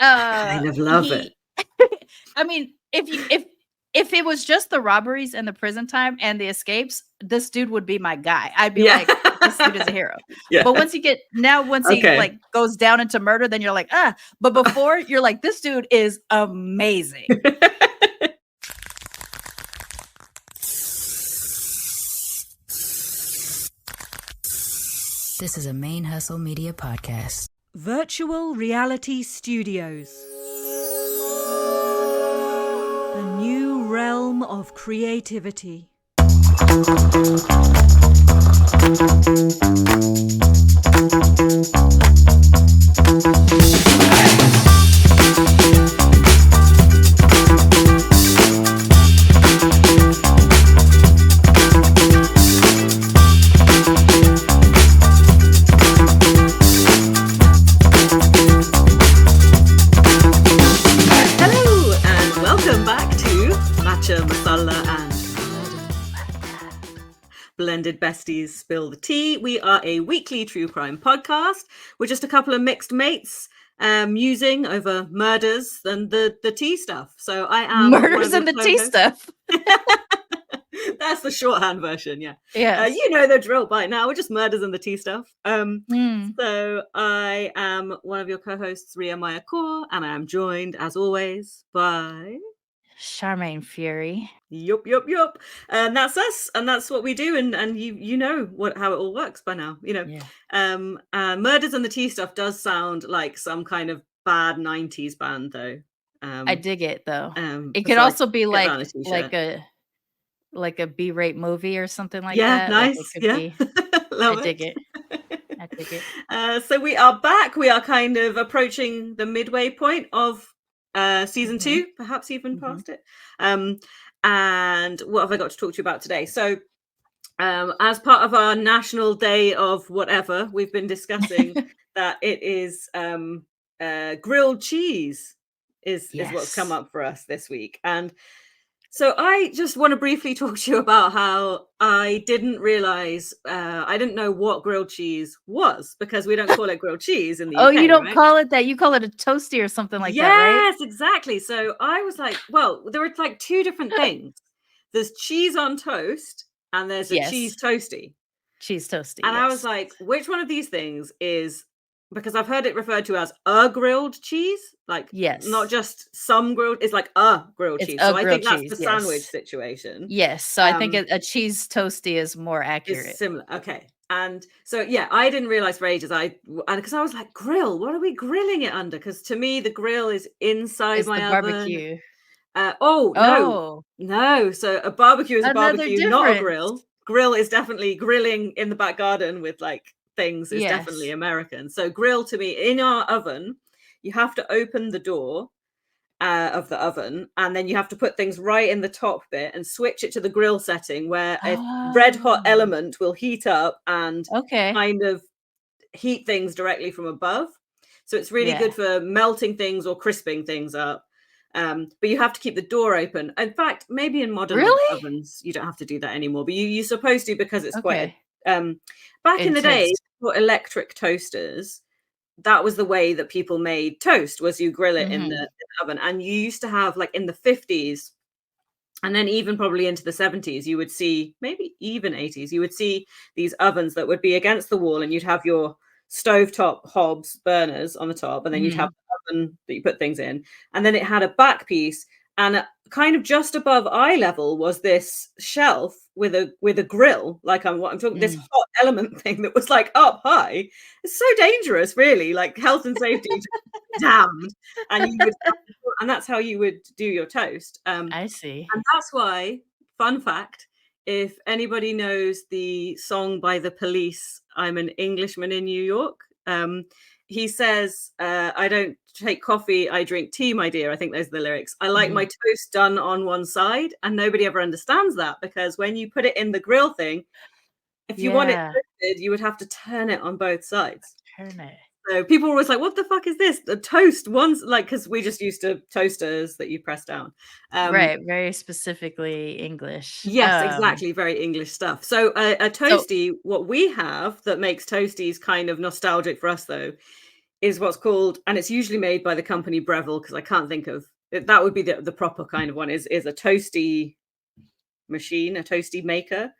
Kind of love it. I mean, if it was just the robberies and the prison time and the escapes, this dude would be my guy. I'd be like, this dude is a hero. Yeah. But once he like goes down into murder, then you're like, ah. But before, you're like, this dude is amazing. This is a Main Hustle Media podcast. Virtual Reality Studios. A new realm of creativity. Matcha, Masala, and Blended Besties spill the tea. We are a weekly true crime podcast. We're just a couple of mixed mates musing over murders and the tea stuff. So I am murders and the tea stuff. That's the shorthand version, yeah. Yeah. You know the drill by now. We're just murders and the tea stuff. So I am one of your co-hosts, Rhia Kaur, and I am joined, as always, by Sharmane Fury. Yup. And that's us, and that's what we do, and you know how it all works by now, you know. Yeah. Murders and the tea stuff does sound like some kind of bad 90s band though. I dig it though. It could so also be like a B-rate movie or something like that. Nice. I dig it. So we are back. We are kind of approaching the midway point of season 2, perhaps even past it. And what have I got to talk to you about today? So as part of our National Day of whatever, we've been discussing that it is grilled cheese is what's come up for us this week. And so I just want to briefly talk to you about how I didn't realize, I didn't know what grilled cheese was, because we don't call it grilled cheese in the UK. Oh, you don't call it that. You call it a toastie or something like that, right? Yes, exactly. So I was like, well, there were like 2 different things. There's cheese on toast and there's a cheese toastie. Cheese toastie. And I was like, which one of these things is, because I've heard it referred to as a grilled cheese, like not just some grilled, it's like a grilled cheese. So I think that's the sandwich situation. Yes. So I think a cheese toastie is more accurate. It's similar. Okay. And so, I didn't realize for ages. Because I was like, grill, what are we grilling it under? Because to me, the grill is inside my oven. Barbecue. No. So a barbecue is a barbecue, not a grill. Grill is definitely grilling in the back garden with like things is definitely American. So grill to me, in our oven, you have to open the door of the oven, and then you have to put things right in the top bit and switch it to the grill setting where a red hot element will heat up and kind of heat things directly from above. So it's really good for melting things or crisping things up. But you have to keep the door open. In fact, maybe in modern ovens you don't have to do that anymore, but you're supposed to, because it's quite back in the day for electric toasters, that was the way that people made toast, was you grill it in the oven. And you used to have, like in the 50s and then even probably into the 70s, you would see, maybe even 80s, you would see these ovens that would be against the wall, and you'd have your stovetop hobs burners on the top, and then you'd have the oven that you put things in, and then it had a back piece, and kind of just above eye level was this shelf with a grill, like I'm talking, this hot element thing that was like up high. It's so dangerous, really, like health and safety damned. And that's how you would do your toast. I see. And that's why, fun fact, if anybody knows the song by The Police, I'm an Englishman in New York, he says, I don't take coffee, I drink tea, my dear. I think those are the lyrics. I like my toast done on one side, and nobody ever understands that, because when you put it in the grill thing, if you want it toasted, you would have to turn it on both sides. Turn it. So people were always like, what the fuck is this? The toast one's like, because we just used to toasters that you press down. Right. Very specifically English. Yes, exactly. Very English stuff. So a toastie, what we have that makes toasties kind of nostalgic for us, though, is what's called, and it's usually made by the company Breville, because I can't think of that would be the proper kind of one, is a toasty machine, a toasty maker,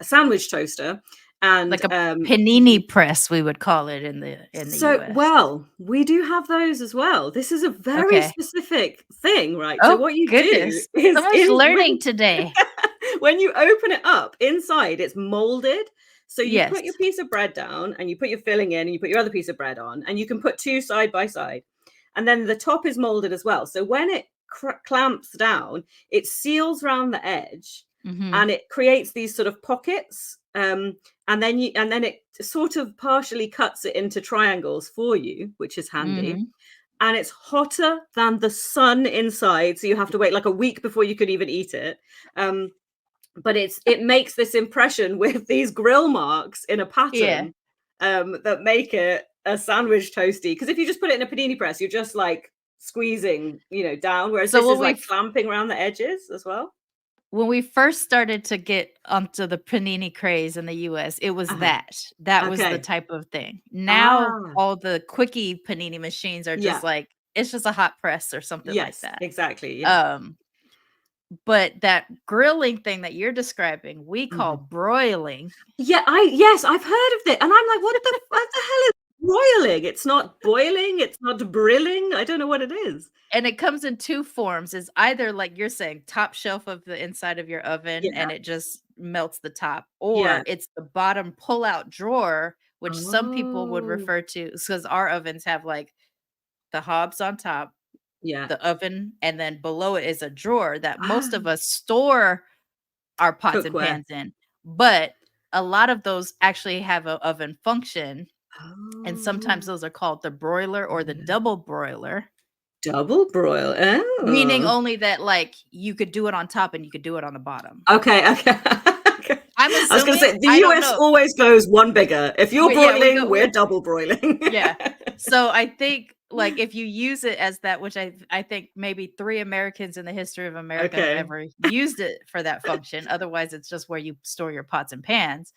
a sandwich toaster, and like a panini press, we would call it in the US. Well, we do have those as well. This is a very specific thing, right? So what you do is so much learning today. When you open it up, inside it's molded. So you put your piece of bread down and you put your filling in and you put your other piece of bread on, and you can put two side by side. And then the top is molded as well. So when it clamps down, it seals around the edge and it creates these sort of pockets. And then it sort of partially cuts it into triangles for you, which is handy. And it's hotter than the sun inside. So you have to wait like a week before you can even eat it. But it makes this impression with these grill marks in a pattern that make it a sandwich toasty. Because if you just put it in a panini press, you're just like squeezing, down. Whereas this is like clamping around the edges as well. When we first started to get onto the panini craze in the US, it was that was the type of thing. Now all the quickie panini machines are just like, it's just a hot press or something like that. Exactly. But that grilling thing that you're describing, we call broiling. I've heard of it, and I'm like, what the hell is broiling? It's not boiling, it's not brilling. I don't know what it is. And it comes in two forms. Is either like you're saying, top shelf of the inside of your oven, and it just melts the top, or it's the bottom pull-out drawer, which some people would refer to, because our ovens have like the hobs on top. The oven, and then below it is a drawer that most of us store our pots and pans in. But a lot of those actually have an oven function. And sometimes those are called the broiler or the double broiler. Double broil. Meaning only that like you could do it on top and you could do it on the bottom. Okay. I'm assuming, I was going to say, the US always goes one bigger. If you're broiling, we're double broiling. So I think, like, if you use it as that, which I think maybe 3 Americans in the history of America have ever used it for that function. Otherwise, it's just where you store your pots and pans.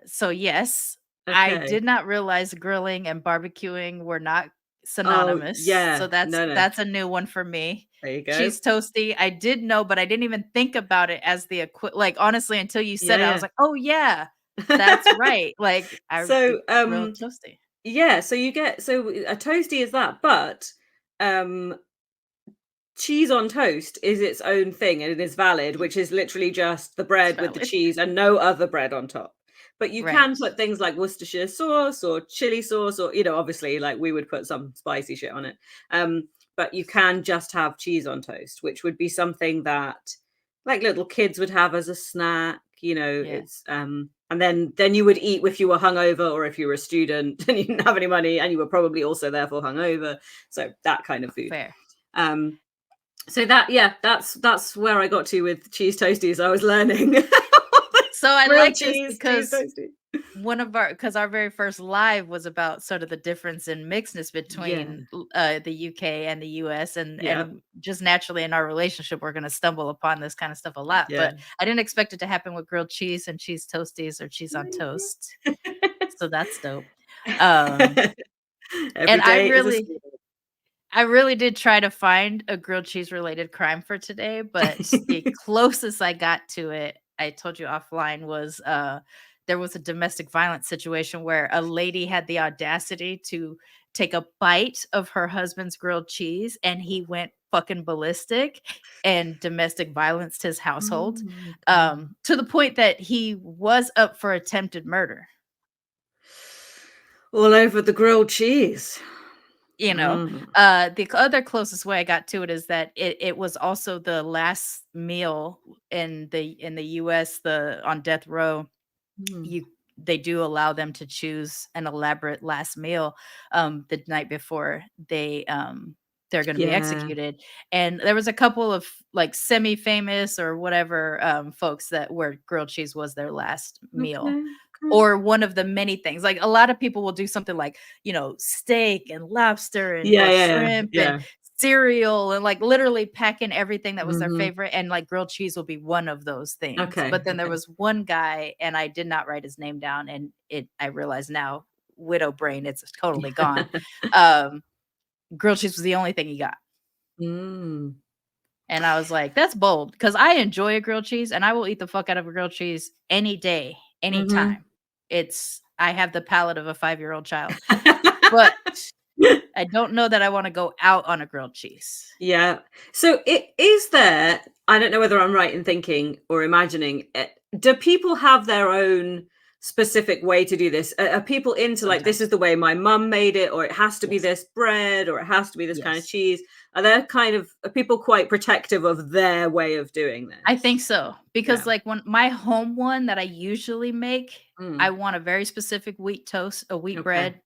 So yes, I did not realize grilling and barbecuing were not synonymous. So that's a new one for me. There you go. Cheese toasty, I did know, but I didn't even think about it as the like, honestly, until you said it, I was like, oh yeah, that's right. Like, grilled toasty. So you get, a toasty is that, but cheese on toast is its own thing, and it is valid, which is literally just the bread with the cheese and no other bread on top. But you can put things like Worcestershire sauce or chili sauce, or obviously like we would put some spicy shit on it. But you can just have cheese on toast, which would be something that like little kids would have as a snack. It's and then you would eat if you were hungover, or if you were a student and you didn't have any money and you were probably also therefore hungover. So that kind of food. Fair. So that's where I got to with cheese toasties. I was learning. So I like this because our very first live was about sort of the difference in mixedness between the UK and the US, and just naturally in our relationship, we're going to stumble upon this kind of stuff a lot. But I didn't expect it to happen with grilled cheese and cheese toasties or cheese on toast. So that's dope. And I really did try to find a grilled cheese related crime for today, but the closest I got to it, I told you offline, was there was a domestic violence situation where a lady had the audacity to take a bite of her husband's grilled cheese, and he went fucking ballistic and domestic violenced his household to the point that he was up for attempted murder. All over the grilled cheese. The other closest way I got to it is that it was also the last meal in the US, on death row. They do allow them to choose an elaborate last meal the night before they're going to be executed. And there was a couple of like semi-famous or whatever folks where grilled cheese was their last meal. Or one of the many things. Like a lot of people will do something like, steak and lobster and shrimp and cereal, and like literally pack in everything that was their favorite. And like grilled cheese will be one of those things. But then there was one guy, and I did not write his name down. And I realize now widow brain, it's totally gone. Grilled cheese was the only thing he got. Mm. And I was like, that's bold, because I enjoy a grilled cheese and I will eat the fuck out of a grilled cheese any day, anytime. I have the palate of a 5-year-old child. But I don't know that I want to go out on a grilled cheese. Yeah. So is there, I don't know whether I'm right in thinking or imagining, do people have their own specific way to do this? Are people into like, this is the way my mum made it, or it has to be this bread, or it has to be this kind of cheese? Are people quite protective of their way of doing this? I think so. Because like when my home one that I usually make, I want a very specific wheat toast, a wheat bread.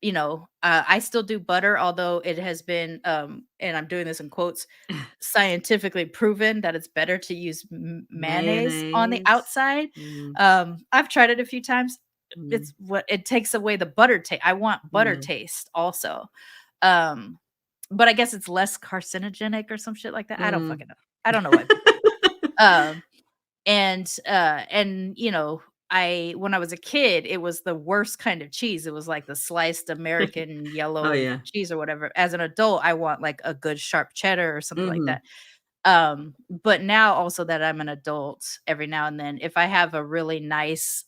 You know, I still do butter, although it has been, and I'm doing this in quotes, scientifically proven that it's better to use mayonnaise on the outside. I've tried it a few times. It's what it takes away the butter taste. I want butter taste also. But I guess it's less carcinogenic or some shit like that. I don't fucking know. I don't know why. And you know, when I was a kid, it was the worst kind of cheese. It was like the sliced American yellow cheese or whatever. As an adult, I want like a good sharp cheddar or something like that. But now also that I'm an adult, every now and then, if I have a really nice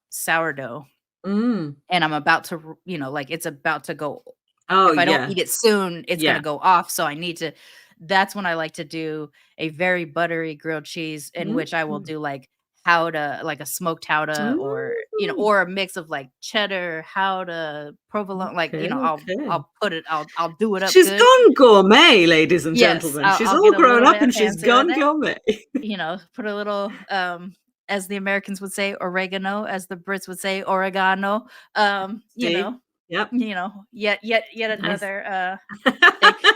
sourdough and I'm about to, you know, like it's about to go, if I don't eat it soon, it's gonna go off. So I need to, that's when I like to do a very buttery grilled cheese, in which I will do like like a smoked howdah, or you know, or a mix of like cheddar, howdah, provolone, like you know, I'll put it, I'll do it up. She's good. gone gourmet, ladies and gentlemen. She's all grown up and she's gone gourmet. You know, put a little as the Americans would say, oregano, as the Brits would say, oregano. You know. Yep. You know, yet another thing.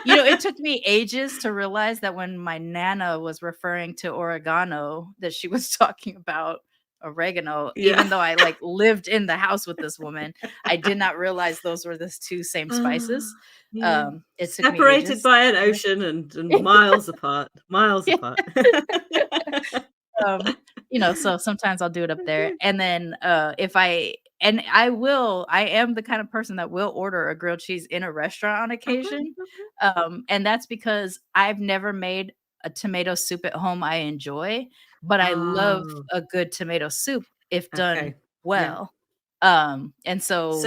You know, it took me ages to realize that when my Nana was referring to oregano, that she was talking about oregano. Even though I like lived in the house with this woman, I did not realize those were the two same spices. It's separated by an ocean and miles apart. Apart. You know, so sometimes I'll do it up there, and then I am the kind of person that will order a grilled cheese in a restaurant on occasion. And that's because I've never made a tomato soup at home I enjoy, but I love a good tomato soup if done well. And so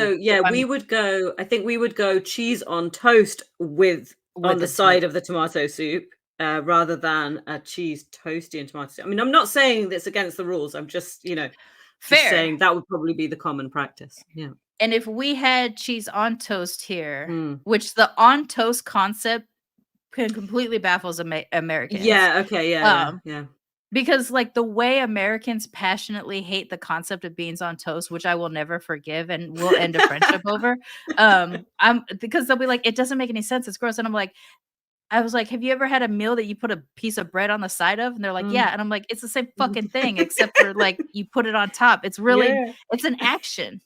we would go, I think we would go cheese on toast on the side of the tomato soup. Rather than a cheese toastie and tomato soup. I mean, I'm not saying that's against the rules. I'm just, you know, saying that would probably be the common practice. Yeah. And if we had cheese on toast here, which the on toast concept completely baffles Americans. Yeah. Okay. Yeah. Because like the way Americans passionately hate the concept of beans on toast, which I will never forgive and will end a friendship over. Because they'll be like, it doesn't make any sense. It's gross. And I was like, have you ever had a meal that you put a piece of bread on the side of? And they're like, yeah. And I'm like, it's the same fucking thing, except for like you put it on top. It's really, it's an action.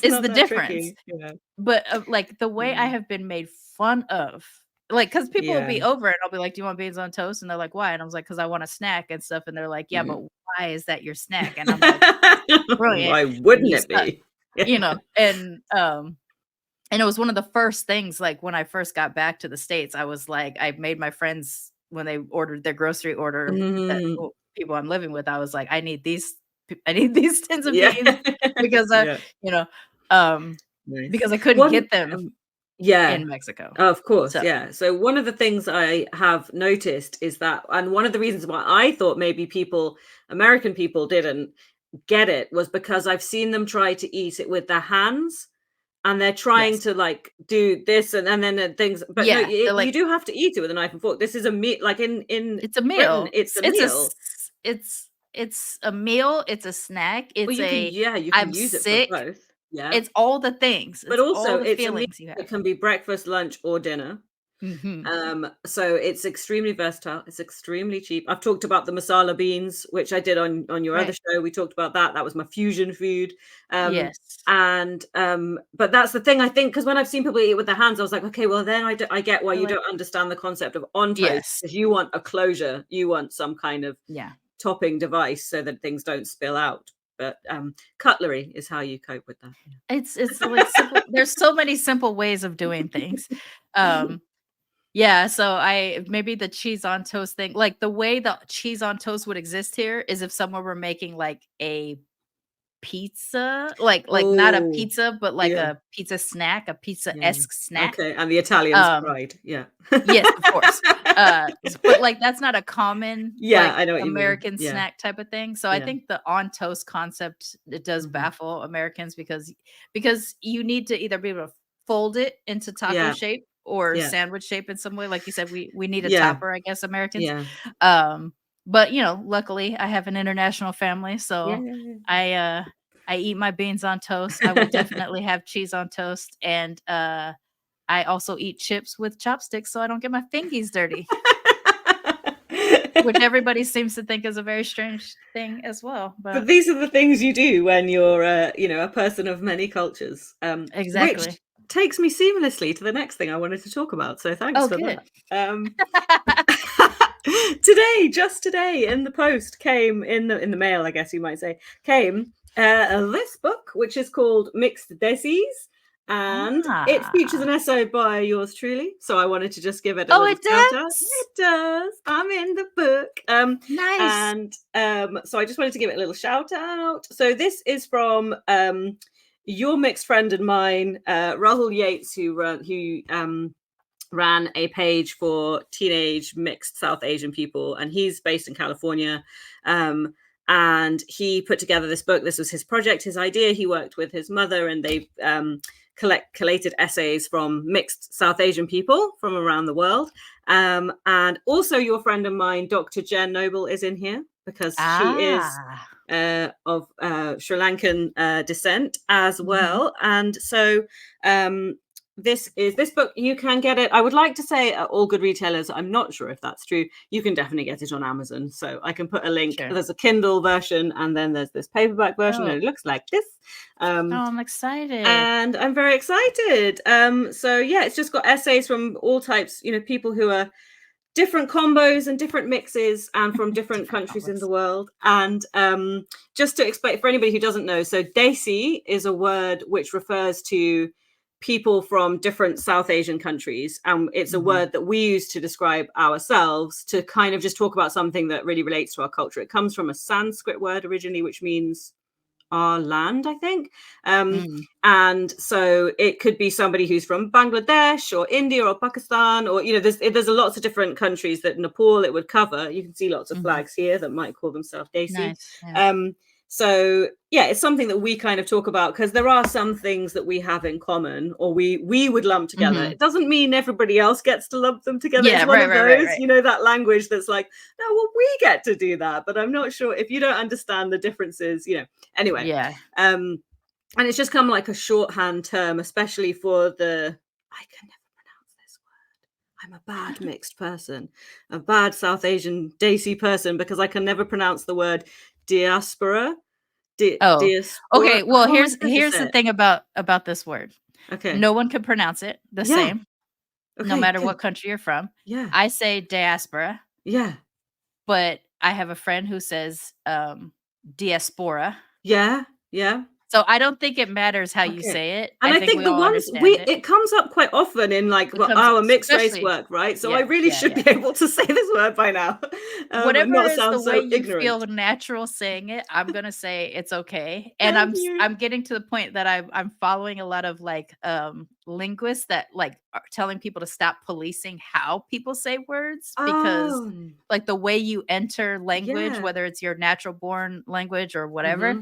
Is the difference. Yeah. But like the way I have been made fun of, like, because people will be over and I'll be like, do you want beans on toast? And they're like, why? And I was like, because I want a snack and stuff. And they're like, yeah, but why is that your snack? And I'm like, brilliant. Why wouldn't it be? You know, and it was one of the first things, like when I first got back to the States, I was like, I made my friends, when they ordered their grocery order, people I'm living with, I was like, I need these tins of beans because you know, because I couldn't get them in Mexico. Of course. So one of the things I have noticed is that, and one of the reasons why I thought maybe American people didn't get it, was because I've seen them try to eat it with their hands. And they're trying to like do this and then things, but no, you do have to eat it with a knife and fork. This is a meal, like in it's a meal. Britain, it's a meal. It's a meal. It's a snack. It's you can use it for both. Yeah, it's all the things. But also, it's a meal. It can be breakfast, lunch, or dinner. So it's extremely versatile. It's extremely cheap. I've talked about the masala beans, which I did on your other show. We talked about that. That was my fusion food. And but that's the thing, I think, because when I've seen people eat it with their hands, I was like, okay, well then I get why you don't understand the concept of on toast, because you want a closure, you want some kind of topping device so that things don't spill out. but cutlery is how you cope with that. It's like simple. There's so many simple ways of doing things. Yeah, so maybe the cheese on toast thing, like the way the cheese on toast would exist here is if someone were making like a pizza, like not a pizza, but like a pizza snack, a pizza-esque snack. Okay, and the Italians pride. Yeah. Yes, of course. But like that's not a common I know what American you mean. snack type of thing. So I think the on toast concept, it does baffle Americans because you need to either be able to fold it into taco shape or sandwich shape in some way. Like you said, we need a topper, I guess, Americans. Yeah. But luckily I have an international family, so I eat my beans on toast. I will definitely have cheese on toast, and I also eat chips with chopsticks so I don't get my fingies dirty. Which everybody seems to think is a very strange thing as well. But these are the things you do when you're a person of many cultures. Exactly. Which takes me seamlessly to the next thing I wanted to talk about. So thanks for that. Just today in the post came in the mail, I guess you might say, came this book, which is called Mixed Desis, and it features an essay by yours truly. So I wanted to just give it a little shout out. It does. I'm in the book. Nice. And so I just wanted to give it a little shout out. So this is from your mixed friend and mine, Rahul Yates, who ran a page for teenage mixed South Asian people, and he's based in California. And he put together this book. This was his project, his idea. He worked with his mother, and they collated essays from mixed South Asian people from around the world. And also your friend of mine, Dr. Jen Noble, is in here because she is of Sri Lankan descent as well. And so this book, you can get it. I would like to say at all good retailers. I'm not sure if that's true. You can definitely get it on Amazon. So I can put a link. Sure. There's a Kindle version, and then there's this paperback version, and it looks like this. I'm excited. And I'm very excited. So yeah, it's just got essays from all types, people who are different combos and different mixes and from different countries in the world. And just to explain for anybody who doesn't know, so Desi is a word which refers to people from different South Asian countries, and it's a word that we use to describe ourselves, to kind of just talk about something that really relates to our culture. It comes from a Sanskrit word originally, which means our land, I think. And so it could be somebody who's from Bangladesh or India or Pakistan, or there's lots of different countries that Nepal it would cover. You can see lots of flags here that might call themselves Desi. Nice. Yeah. So yeah, it's something that we kind of talk about because there are some things that we have in common, or we would lump together. It doesn't mean everybody else gets to lump them together. Yeah, it's one of those, that language that's like, no, well, we get to do that, but I'm not sure if you don't understand the differences, anyway. Yeah. And it's just come like a shorthand term, especially for I can never pronounce this word. I'm a bad mixed person, a bad South Asian Desi person, because I can never pronounce the word diaspora. Diaspora. Okay. Well, here's the thing about this word. Okay. No one can pronounce it the same, no matter what country you're from. Yeah. I say diaspora. Yeah. But I have a friend who says diaspora. Yeah. Yeah. So I don't think it matters how you say it. And I think the ones it comes up quite often in our mixed race work, right? So I really should be able to say this word by now. Whatever is the way you feel natural saying it, I'm gonna say it's okay. And I'm getting to the point that I'm following a lot of linguists that are telling people to stop policing how people say words, because the way you enter language, whether it's your natural born language or whatever.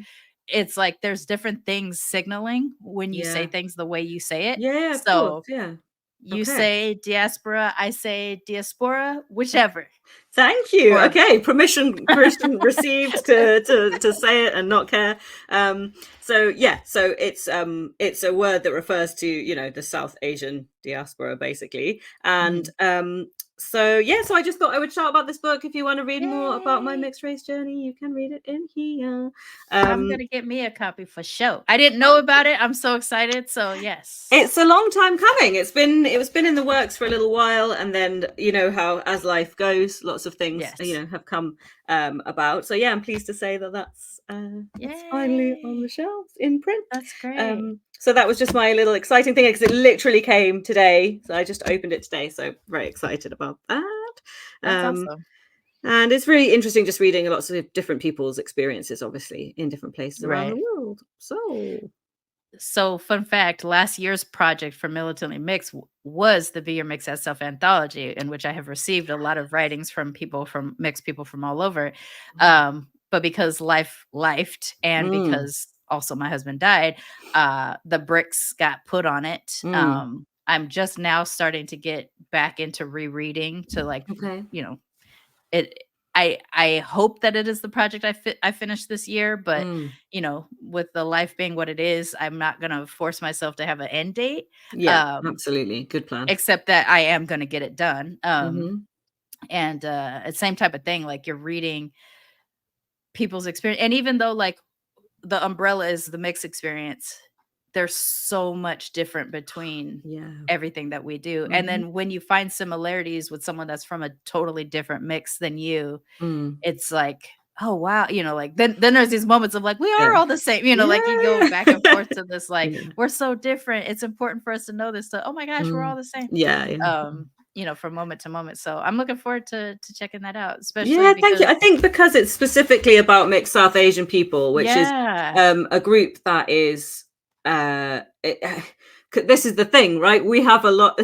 It's like there's different things signaling when you say things the way you say it. Yeah. So you say diaspora, I say diaspora, whichever. Thank you. Okay, permission received to say it and not care. So it's a word that refers to the South Asian diaspora basically, and so I just thought I would shout about this book. If you want to read more about my mixed race journey, you can read it in here. I'm gonna get me a copy for sure. I didn't know about it. I'm so excited. So yes, it's a long time coming. It was been in the works for a little while, and then how as life goes, lots sorts of things, have come about. So yeah, I'm pleased to say that that's finally on the shelves in print. That's great. So that was just my little exciting thing because it literally came today. So I just opened it today. So very excited about that. That's awesome. And it's really interesting just reading lots of different people's experiences, obviously, in different places around the world. So fun fact, last year's project for Militantly Mixed was the Be Your Mixed as Self anthology, in which I have received a lot of writings from mixed people from all over. But because life lifed and because also my husband died, the bricks got put on it. I'm just now starting to get back into rereading to I hope that it is the project I finished this year, but with the life being what it is, I'm not going to force myself to have an end date. Yeah, absolutely. Good plan. Except that I am going to get it done. And it's same type of thing. Like you're reading people's experience. And even though like the umbrella is the mixed experience, there's so much different between everything that we do. And then when you find similarities with someone that's from a totally different mix than you, it's like, oh wow, like then there's these moments of like, we are all the same, like you go back and forth to this, like we're so different. It's important for us to know this stuff. Oh my gosh, we're all the same. From moment to moment. So I'm looking forward to checking that out, especially thank you. I think because it's specifically about mixed South Asian people, which is a group that is this is the thing, right? We have a lot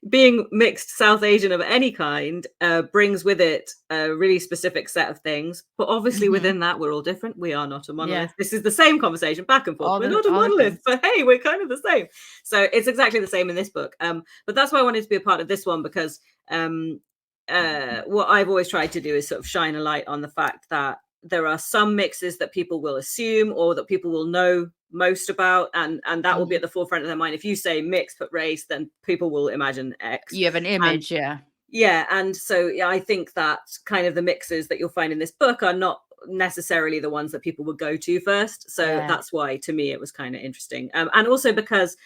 being mixed South Asian of any kind brings with it a really specific set of things, but obviously within that we're all different. We are not a monolith. This is the same conversation back and forth. We're not a monolith, but hey, we're kind of the same. So it's exactly the same in this book, but that's why I wanted to be a part of this one, because what I've always tried to do is sort of shine a light on the fact that there are some mixes that people will assume or that people will know most about, and that will be at the forefront of their mind. If you say mixed but race, then people will imagine X. You have an image. And so I think that kind of the mixes that you'll find in this book are not necessarily the ones that people would go to first. So that's why to me it was kind of interesting, and also because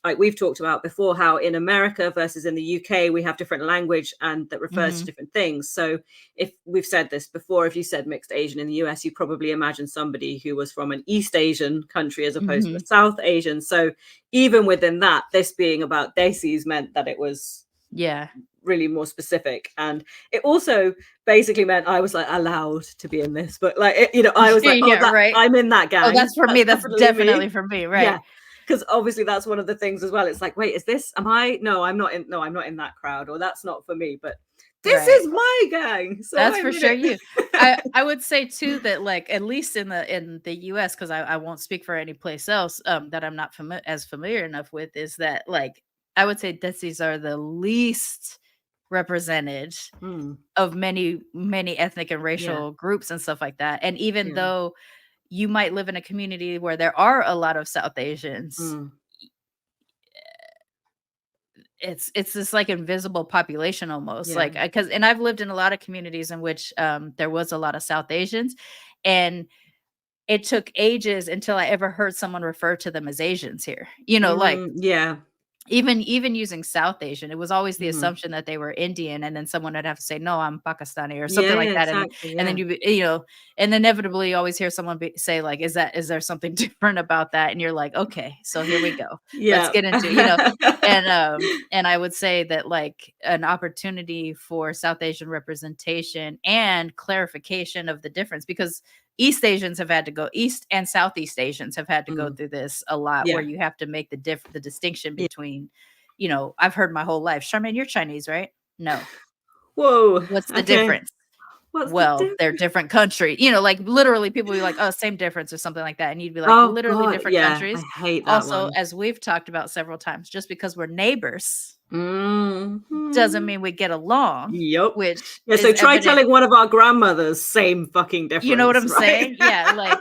like we've talked about before, how in America versus in the UK we have different language and that refers to different things. So if we've said this before, if you said mixed Asian in the US, you probably imagine somebody who was from an East Asian country as opposed to a South Asian. So even within that, this being about Desis meant that it was really more specific, and it also basically meant I was like allowed to be in this, but like I was like, I'm in that gang. Oh, that's for me. That's definitely for me, right? Because obviously that's one of the things as well. It's like, wait, is this? Am I? No, I'm not in. No, I'm not in that crowd, or that's not for me. But this is my gang. So that's for sure. You. I would say too that like at least in the U.S., because I won't speak for any place else that I'm not as familiar enough with, is that like I would say Desis are the least represented of many ethnic and racial groups and stuff like that. And even though you might live in a community where there are a lot of South Asians, it's this like invisible population almost, like and I've lived in a lot of communities in which there was a lot of South Asians, and it took ages until I ever heard someone refer to them as Asians here, even using South Asian, it was always the assumption that they were Indian, and then someone would have to say, no, I'm Pakistani or something like that. Exactly, and then and inevitably you always hear someone say like, is there something different about that? And you're like, okay, so here we go. Let's get into and I would say that like an opportunity for South Asian representation and clarification of the difference, because East Asians have had to go, East and Southeast Asians have had to go through this a lot, where you have to make the distinction between, I've heard my whole life, Sharmane, you're Chinese, right? No. Whoa. What's the difference? They're different countries. Like literally people be like, oh, same difference or something like that. And you'd be like, literally different countries. I hate that also, one. as we've talked about several times, just because we're neighbors doesn't mean we get along. Which so try telling one of our grandmothers, same fucking difference. You know what I'm saying? Yeah, like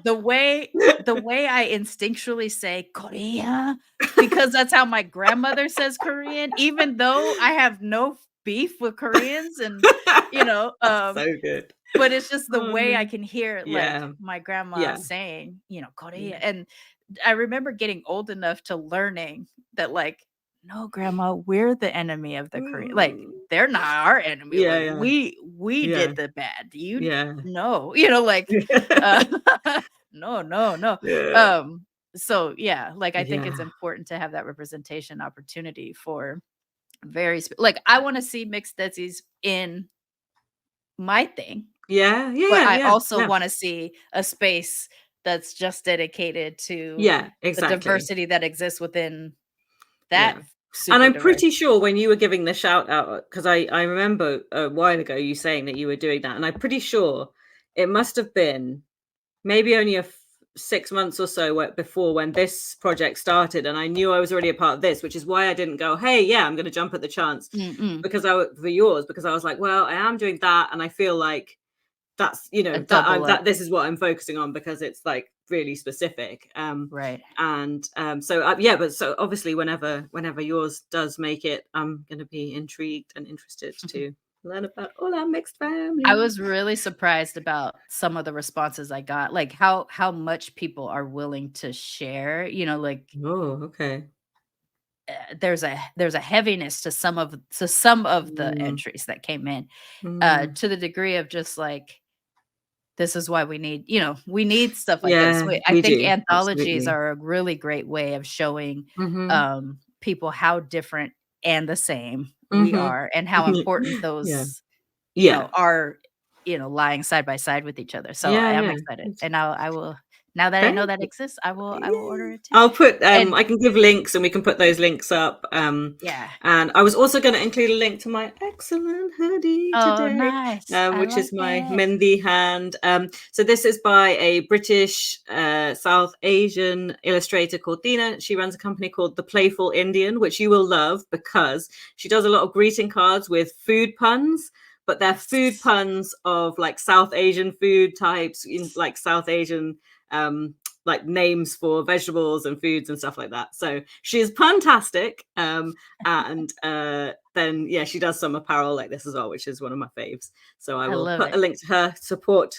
the way I instinctually say Korea, because that's how my grandmother says Korean, even though I have no beef with Koreans, and so good. But it's just the way I can hear like my grandma saying, Korea. And I remember getting old enough to learning that like, no, grandma, we're the enemy of the Korean. Like they're not our enemy. Yeah, like, yeah. we Yeah. did the bad. You Yeah. no, like no. Yeah. So yeah, like I think it's Yeah. important to have that representation opportunity for like I want to see mixed Desis in my thing. Yeah. Yeah. But Yeah. I Yeah. also Yeah. want to see a space that's just dedicated to Yeah, the exactly. diversity that exists within that. Yeah. Super And I'm diverse. pretty sure when you were giving the shout out, because I remember a while ago you saying that you were doing that, and I'm pretty sure it must have been maybe only 6 months or so before when this project started, and I knew I was already a part of this, which is why I didn't go, hey, yeah, I'm going to jump at the chance because for yours, because I was like, well, I am doing that, and I feel like that's that this is what I'm focusing on because it's like really specific. Right. And so yeah, but so obviously whenever yours does make it, I'm going to be intrigued and interested to learn about all our mixed family. I was really surprised about some of the responses I got, like how much people are willing to share, like okay. There's a heaviness to some of the entries that came in, to the degree of just like, this is why we need stuff like this. I think anthologies are a really great way of showing people how different and the same we are, and how important those are, lying side by side with each other. So I am excited, and I will. Now that I know that exists, I will order it too. I'll put I can give links and we can put those links up. Yeah. And I was also going to include a link to my excellent hoodie today. Nice. Which is my Mendi hand. So this is by a British South Asian illustrator called Dina. She runs a company called The Playful Indian, which you will love because she does a lot of greeting cards with food puns, but they're food puns of like South Asian food types, in like South Asian like names for vegetables and foods and stuff like that. So she is puntastic. And then she does some apparel like this as well, which is one of my faves. So I will put a link to her support,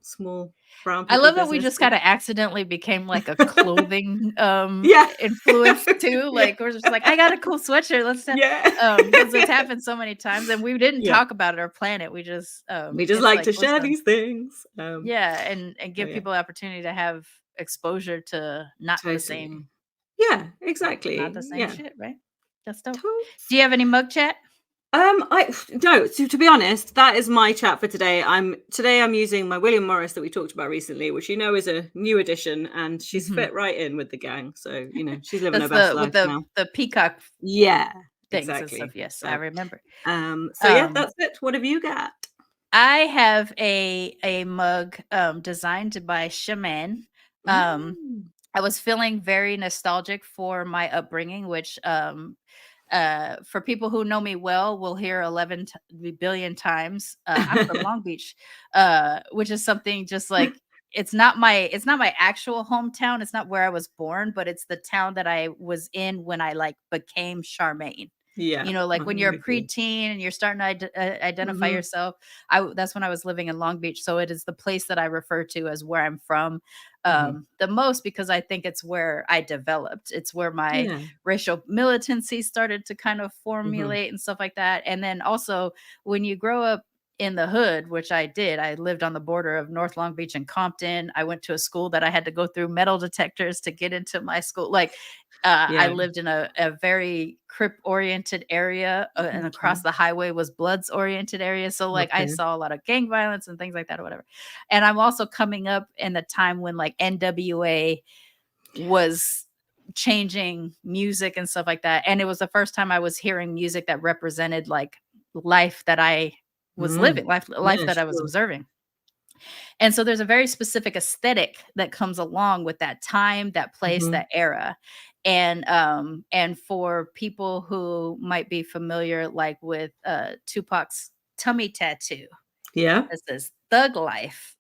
small brown people. I love that we just kind of accidentally became like a clothing influence too. Like we're just like, I got a cool sweatshirt. Let's because it's happened so many times and we didn't talk about it or plan it. We just like to share these things. And give people the opportunity to have exposure to not the same. Yeah, exactly. Not the same shit, right? That's dope. Do you have any mug chat? To be honest, that is my chat for today. I'm using my William Morris that we talked about recently, which is a new edition, and she's fit right in with the gang. So she's living her best life now. The peacock, things exactly. And stuff. Yes, so, I remember. That's it. What have you got? I have a mug designed by Sharmane. I was feeling very nostalgic for my upbringing, which for people who know me well, will hear 11 billion times. I'm from Long Beach, which is something just like it's not my actual hometown. It's not where I was born, but it's the town that I was in when I like became Sharmane. Yeah, like when you're a preteen and you're starting to identify yourself. That's when I was living in Long Beach, so it is the place that I refer to as where I'm from the most, because I think it's where I developed. It's where my racial militancy started to kind of formulate and stuff like that. And then also when you grow up in the hood, which I did, I lived on the border of North Long Beach and Compton. I went to a school that I had to go through metal detectors to get into my school. Like I lived in a very Crip oriented area, and across the highway was Bloods oriented area. So like I saw a lot of gang violence and things like that or whatever. And I'm also coming up in the time when like NWA was changing music and stuff like that. And it was the first time I was hearing music that represented like life that I was living, life that I was observing. And so there's a very specific aesthetic that comes along with that time, that place, that era. And for people who might be familiar, like with Tupac's tummy tattoo, that says Thug Life.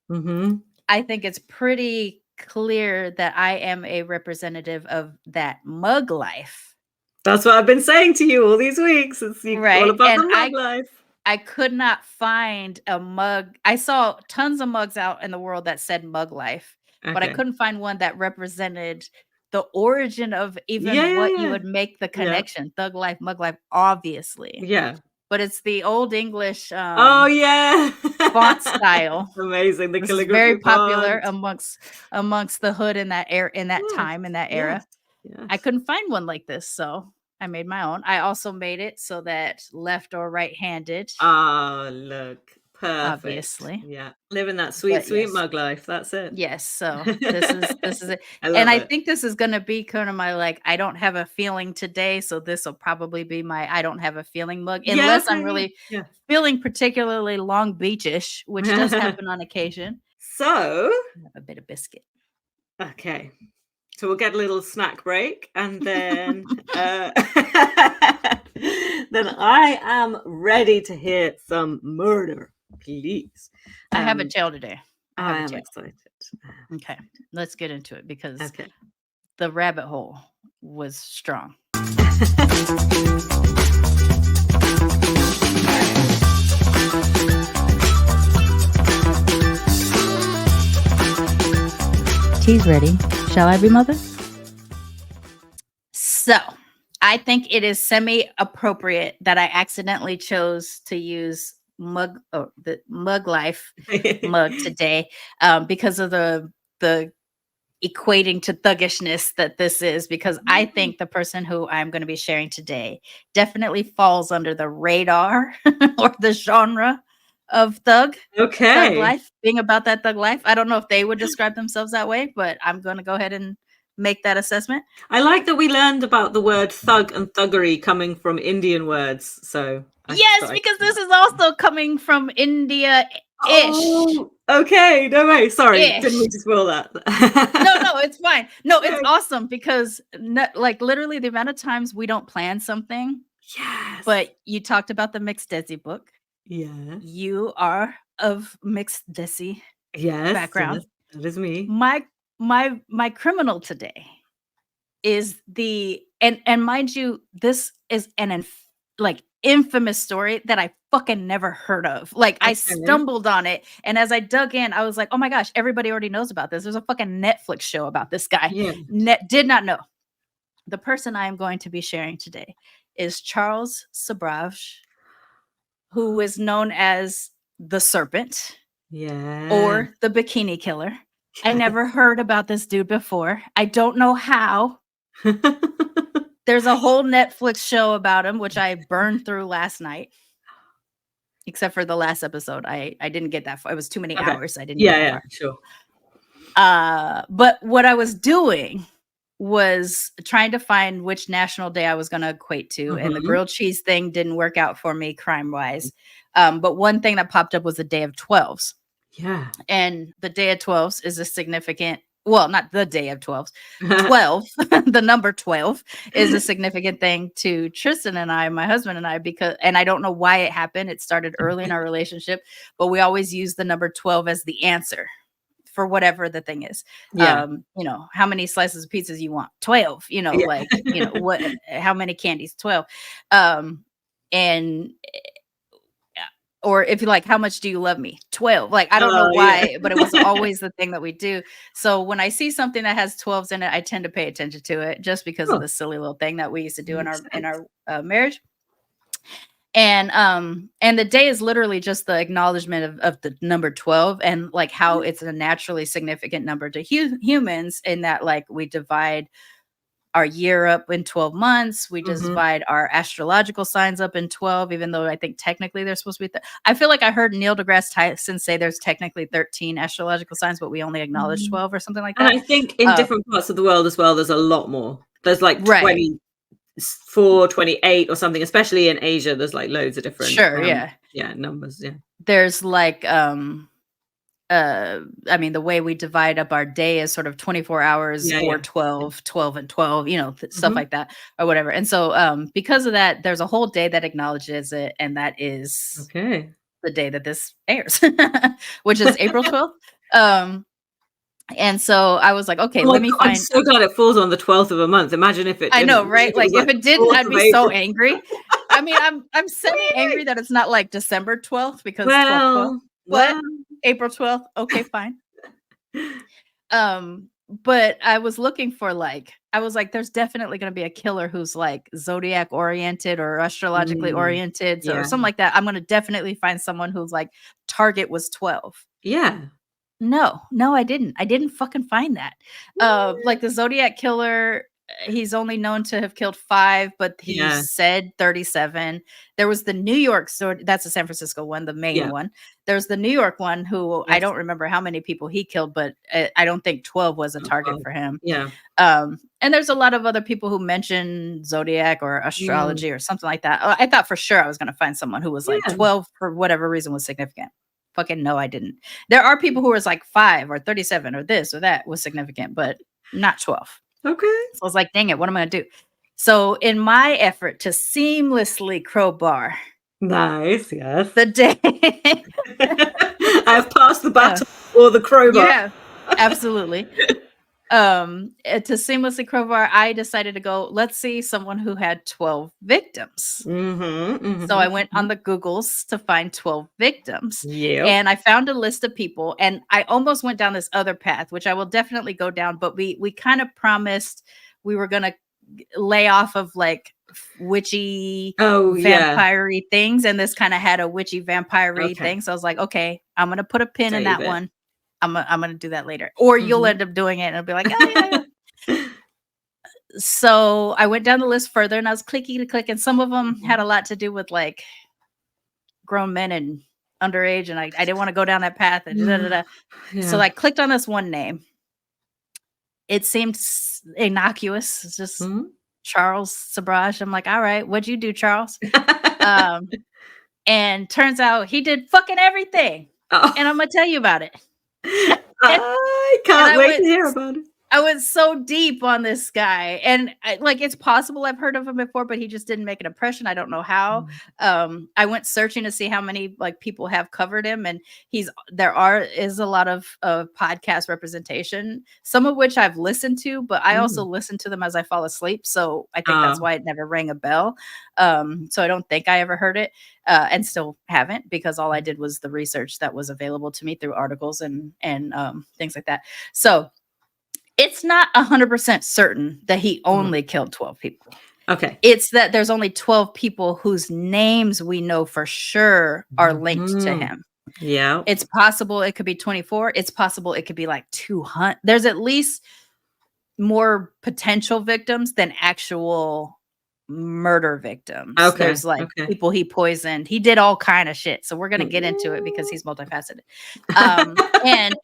I think it's pretty clear that I am a representative of that mug life. That's what I've been saying to you all these weeks. It's all about the mug life. I could not find a mug. I saw tons of mugs out in the world that said mug life, but I couldn't find one that represented the origin of even what you would make the connection. Thug life, mug life, obviously. Yeah. but it's the old English oh yeah, font style. Amazing. The this is very popular amongst the hood in that era, in that time, in that era. Yes. I couldn't find one like this, so I made my own. I also made it so that left or right-handed. Ah, look. Perfect. Obviously. Yeah. Living that sweet mug life. That's it. Yes. So this is it. I think this is gonna be kind of my like, I don't have a feeling today. So this will probably be my I don't have a feeling mug. Unless I'm really feeling particularly Long Beachish, which does happen on occasion. So have a bit of biscuit. Okay. So we'll get a little snack break, and then then I am ready to hear some murder, please. I have a tale today. I am excited. Okay, let's get into it because the rabbit hole was strong. Tea's ready. Shall I be mother? So, I think it is semi-appropriate that I accidentally chose to use the mug life mug today because of the equating to thuggishness that this is, because I think the person who I'm going to be sharing today definitely falls under the radar or the genre of thug life, being about that thug life. I don't know if they would describe themselves that way, but I'm going to go ahead and make that assessment. I like that we learned about the word thug and thuggery coming from Indian words. So because this is also coming from India-ish. Oh, okay, no way. Sorry, didn't mean to spoil that. No, it's fine. No, it's awesome because like literally the amount of times we don't plan something. Yes. But you talked about the mixed Desi book. Yeah. You are of mixed Desi background. That is me. My criminal today is and mind you, this is an infamous story that I fucking never heard of. Like I stumbled on it, and as I dug in, I was like, oh my gosh, everybody already knows about this. There's a fucking Netflix show about this guy. Yeah. Did not know. The person I am going to be sharing today is Charles Sobhraj, who is known as the Serpent, or the Bikini Killer. I never heard about this dude before. I don't know how. There's a whole Netflix show about him, which I burned through last night. Except for the last episode. I didn't get that far. It was too many hours. I didn't get that far. Sure. But what I was doing was trying to find which national day I was going to equate to. And the grilled cheese thing didn't work out for me crime-wise. But one thing that popped up was the Day of 12s. Yeah. And the Day of 12s is a significant, well, not the Day of 12s, 12, the number 12 is a significant thing to Tristan and I, my husband and I, and I don't know why it happened. It started early in our relationship, but we always use the number 12 as the answer for whatever the thing is. How many slices of pizzas you want? 12, how many candies? 12. Or if you like, how much do you love me? 12. Like, I don't know why, but it was always the thing that we do. So when I see something that has 12s in it, I tend to pay attention to it just because of the silly little thing that we used to do in our marriage. And the day is literally just the acknowledgement of the number 12 and like how it's a naturally significant number to humans in that like we divide our year up in 12 months. We just divide our astrological signs up in 12, even though I think technically they're supposed to be. I feel like I heard Neil deGrasse Tyson say there's technically 13 astrological signs, but we only acknowledge 12 or something like that. And I think in different parts of the world as well, there's a lot more. There's like 24, 28 or something, especially in Asia. There's like loads of different numbers. Yeah. There's like the way we divide up our day is sort of 24 hours or 12 and 12, stuff like that or whatever. And so because of that, there's a whole day that acknowledges it. And that is the day that this airs, which is April 12th. And so I was like, okay, let me find. I'm so glad it falls on the 12th of a month. Imagine if it didn't. I know, right? Like if it didn't, I'd be so angry. I mean, I'm semi-angry that it's not like December 12th because 12th. What? April 12th. Okay, fine. but I was looking for I was like, there's definitely going to be a killer who's like zodiac oriented or astrologically oriented, or something like that. I'm going to definitely find someone who's like target was 12. Yeah. No, I didn't. I didn't fucking find that. Like the Zodiac killer, he's only known to have killed 5, but he said 37. There was the New York, so that's the San Francisco one, the main one. There's the New York one who I don't remember how many people he killed, but I don't think 12 was a target for him. Yeah. And there's a lot of other people who mention Zodiac or astrology or something like that. I thought for sure I was going to find someone who was like 12 for whatever reason was significant. Fucking no, I didn't. There are people who was like 5 or 37 or this or that was significant, but not 12. Okay. So I was like, dang it, what am I going to do? So in my effort to seamlessly crowbar. Nice, yes. The day. I've passed the baton or the crowbar. Yeah, absolutely. To seamlessly crowbar, I decided to go, let's see someone who had 12 victims. So I went on the Googles to find 12 victims. And I found a list of people, and I almost went down this other path, which I will definitely go down, but we kind of promised we were going to lay off of like witchy vampire-y things, and this kind of had a witchy vampire-y thing. So I was like, okay, I'm going to put a pin in that one. I'm gonna do that later, or you'll end up doing it, and I'll be like, oh, yeah. So I went down the list further, and I was clicking to click, and some of them had a lot to do with like grown men and underage, and I didn't want to go down that path. And So I clicked on this one name. It seemed innocuous. It's just Charles Sobhraj. I'm like, all right, what'd you do, Charles? And turns out he did fucking everything, and I'm gonna tell you about it. I can't wait to hear about it. I went so deep on this guy, and it's possible I've heard of him before, but he just didn't make an impression. I don't know how. I went searching to see how many people have covered him, and there is a lot of podcast representation, some of which I've listened to, but I also listen to them as I fall asleep. So I think that's why it never rang a bell. So I don't think I ever heard it, and still haven't, because all I did was the research that was available to me through articles and things like that. So it's not 100% certain that he only killed 12 people. Okay. It's that there's only 12 people whose names we know for sure are linked to him. Yeah. It's possible it could be 24. It's possible it could be like 200. There's at least more potential victims than actual murder victims. Okay. There's people he poisoned. He did all kind of shit. So we're going to get into it because he's multifaceted. And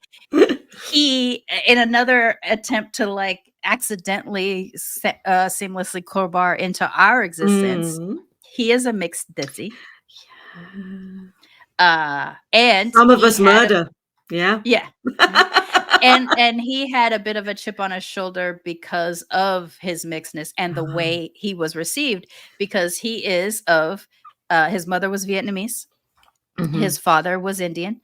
he, in another attempt to accidentally seamlessly crowbar into our existence, he is a mixed Desi. And some of us murder. Yeah. And he had a bit of a chip on his shoulder because of his mixedness and the way he was received, because he is his mother was Vietnamese. His father was Indian.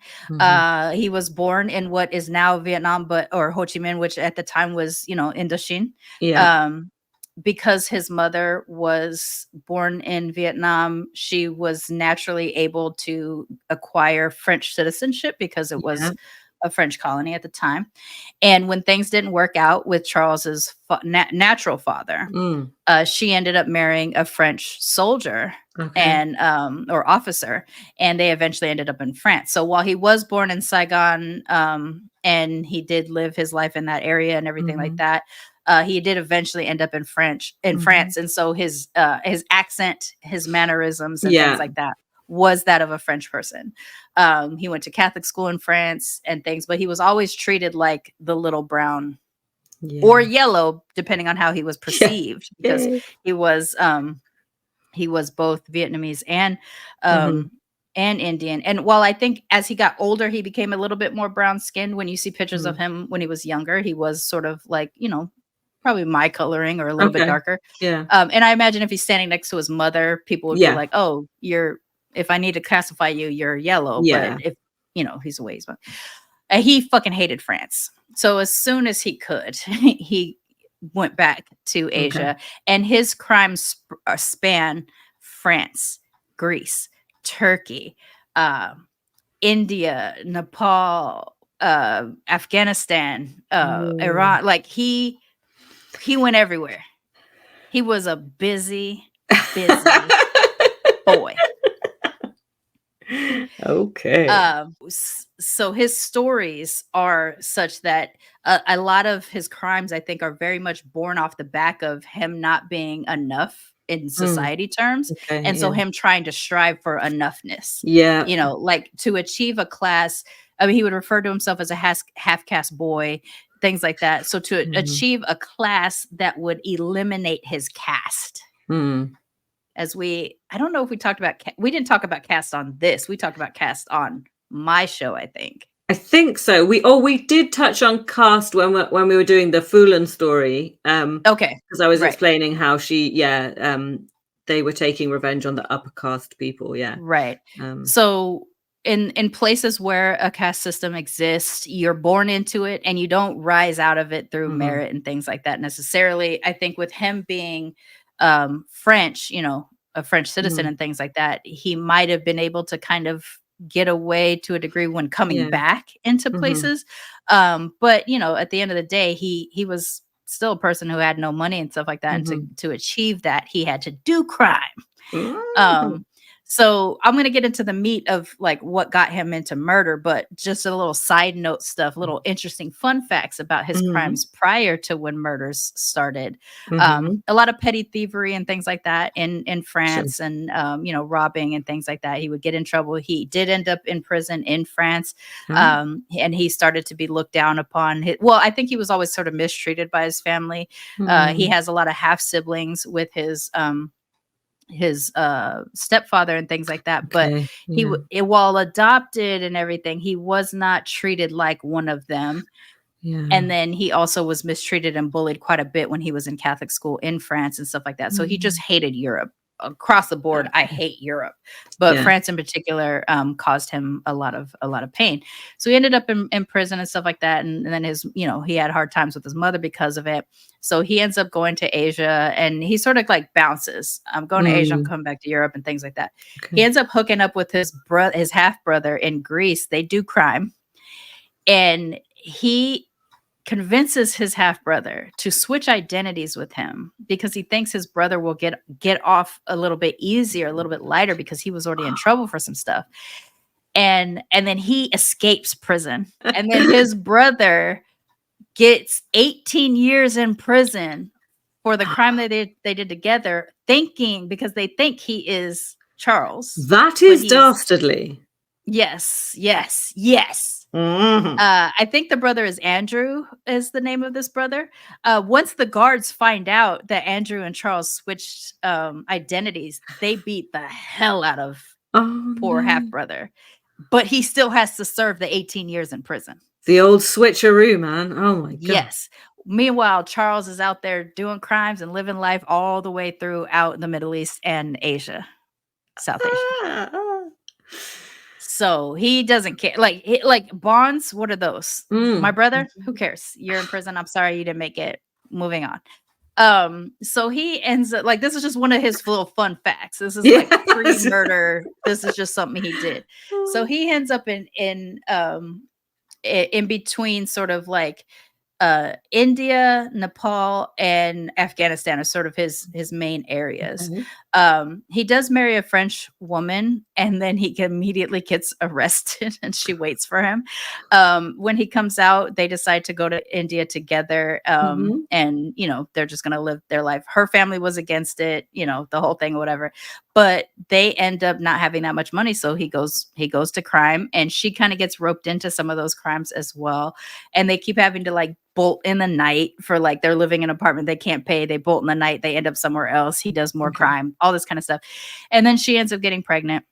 He was born in what is now Vietnam, or Ho Chi Minh, which at the time was, Indochine. Because his mother was born in Vietnam, she was naturally able to acquire French citizenship because it was a French colony at the time. And when things didn't work out with Charles's natural father, she ended up marrying a French soldier and or officer, and they eventually ended up in France. So while he was born in Saigon, and he did live his life in that area and everything like that, he did eventually end up in France. And so his accent, his mannerisms and things like that was that of a French person. He went to Catholic school in France and things, but he was always treated like the little brown or yellow, depending on how he was perceived, because he was both Vietnamese and Indian. And while I think as he got older, he became a little bit more brown skinned. When you see pictures of him when he was younger, he was sort of probably my coloring or a little bit darker. Yeah. And I imagine if he's standing next to his mother, people would be like, oh, if I need to classify you, you're yellow. But if, he's a ways. He fucking hated France. So as soon as he could, he went back to Asia, and his crimes span France, Greece, Turkey, India, Nepal, Afghanistan, Iran. Like he went everywhere. He was a busy boy. Okay. So his stories are such that a lot of his crimes, I think, are very much born off the back of him not being enough in society terms. Okay, and so him trying to strive for enoughness. Yeah. You know, like to achieve a class. I mean, he would refer to himself as a half-caste boy, things like that. So to achieve a class that would eliminate his caste. As I don't know if we talked about, we didn't talk about caste on this. We talked about caste on my show, I think. I think so. We did touch on caste when we were doing the Fulan story. Okay. Because I was explaining how they were taking revenge on the upper caste people. Yeah. Right. So in places where a caste system exists, you're born into it and you don't rise out of it through merit and things like that necessarily. I think with him being French, you know, a French citizen and things like that, he might have been able to kind of get away to a degree when coming back into places. But you know, at the end of the day, he was still a person who had no money and stuff like that. And to achieve that, he had to do crime. So I'm going to get into the meat of like what got him into murder, but just a little side note stuff, little interesting fun facts about his crimes prior to when murders started. A lot of petty thievery and things like that in France and, you know, robbing and things like that. He would get in trouble. He did end up in prison in France. And he started to be looked down upon. Well, I think he was always sort of mistreated by his family. He has a lot of half siblings with his stepfather and things like that, but while adopted and everything, he was not treated like one of them. And then he also was mistreated and bullied quite a bit when he was in Catholic school in France and stuff like that. So he just hated Europe across the board. I hate Europe, but France in particular caused him a lot of pain. So he ended up in prison and stuff like that. And then he had hard times with his mother because of it. So he ends up going to Asia and he sort of like bounces. I'm going to Asia, I'm coming back to Europe and things like that. He ends up hooking up with his half brother in Greece. They do crime. And he convinces his half brother to switch identities with him because he thinks his brother will get off a little bit easier, a little bit lighter, because he was already in trouble for some stuff. And then he escapes prison. And then his brother gets 18 years in prison for the crime that they did together, because they think he is Charles. That is dastardly. Yes. I think the brother is Andrew, is the name of this brother. Once the guards find out that Andrew and Charles switched identities, they beat the hell out of poor half brother. But he still has to serve the 18 years in prison. The old switcheroo, man. Oh my God. Yes. Meanwhile, Charles is out there doing crimes and living life all the way throughout the Middle East and Asia, South Asia. So he doesn't care. Like bonds, what are those? My brother, who cares? You're in prison. I'm sorry you didn't make it. Moving on. So he ends up this is just one of his little fun facts. This is like pre-murder. This is just something he did. So he ends up in between sort of like India, Nepal, and Afghanistan are sort of his main areas. He does marry a French woman, and then he immediately gets arrested, and she waits for him. When he comes out, they decide to go to India together, and they're just going to live their life. Her family was against it, the whole thing, or whatever. But they end up not having that much money, so he goes to crime, and she kind of gets roped into some of those crimes as well. And they keep having to bolt in the night for they're living in an apartment they can't pay. They bolt in the night. They end up somewhere else. He does more crime, all this kind of stuff. And then she ends up getting pregnant,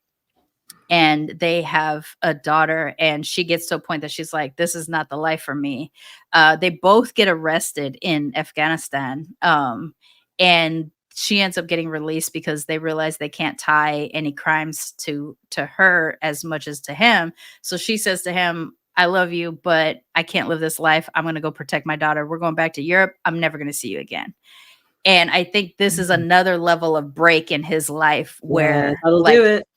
and they have a daughter, and she gets to a point that she's like, this is not the life for me. They both get arrested in Afghanistan. And she ends up getting released because they realize they can't tie any crimes to her as much as to him. So she says to him, I love you, but I can't live this life. I'm going to go protect my daughter. We're going back to Europe. I'm never going to see you again. And I think this is another level of break in his life where that'll do it.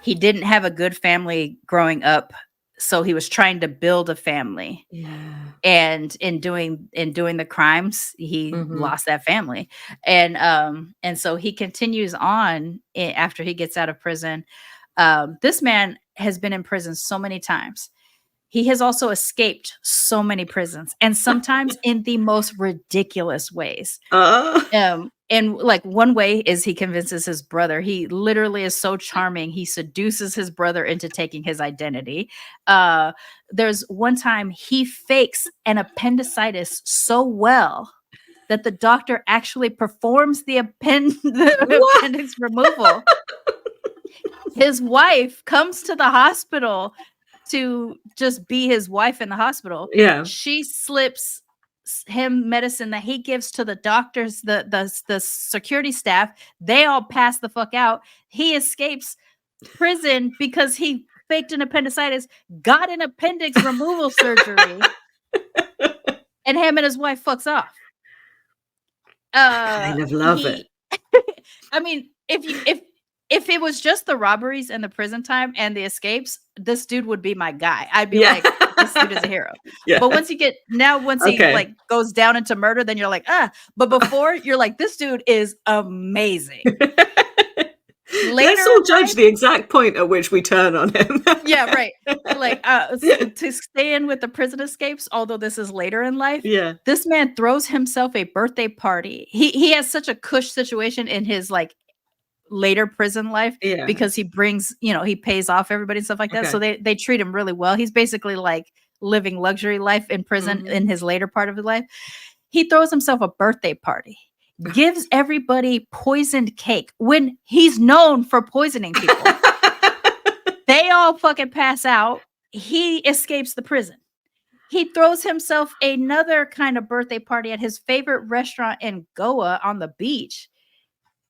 He didn't have a good family growing up. so he was trying to build a family. Yeah. And in doing the crimes, he lost that family. And so he continues on after he gets out of prison. This man has been in prison so many times. He has also escaped so many prisons, and sometimes in the most ridiculous ways. And like one way is he convinces his brother. He literally is so charming. He seduces his brother into taking his identity. There's one time he fakes an appendicitis so well that the doctor actually performs the appendix removal. His wife comes to the hospital to just be his wife in the hospital. Yeah. She slips him medicine that he gives to the doctors, the security staff. They all pass the fuck out. He escapes prison because he faked an appendicitis, got an appendix removal surgery, and him and his wife fucks off. I kind of love it. I mean, if it was just the robberies and the prison time and the escapes, this dude would be my guy. I'd be like, this dude is a hero. Yeah. But once he like goes down into murder, then you're like, but before you're like, this dude is amazing. Let's all judge the exact point at which we turn on him. Yeah, right. Like to stay in with the prison escapes, although this is later in life. Yeah. This man throws himself a birthday party. He has such a cush situation in his like later prison life because he brings, he pays off everybody and stuff like that. So they treat him really well. He's basically like living luxury life in prison in his later part of his life. He throws himself a birthday party, gives everybody poisoned cake when he's known for poisoning people. They all fucking pass out. He escapes the prison. He throws himself another kind of birthday party at his favorite restaurant in Goa on the beach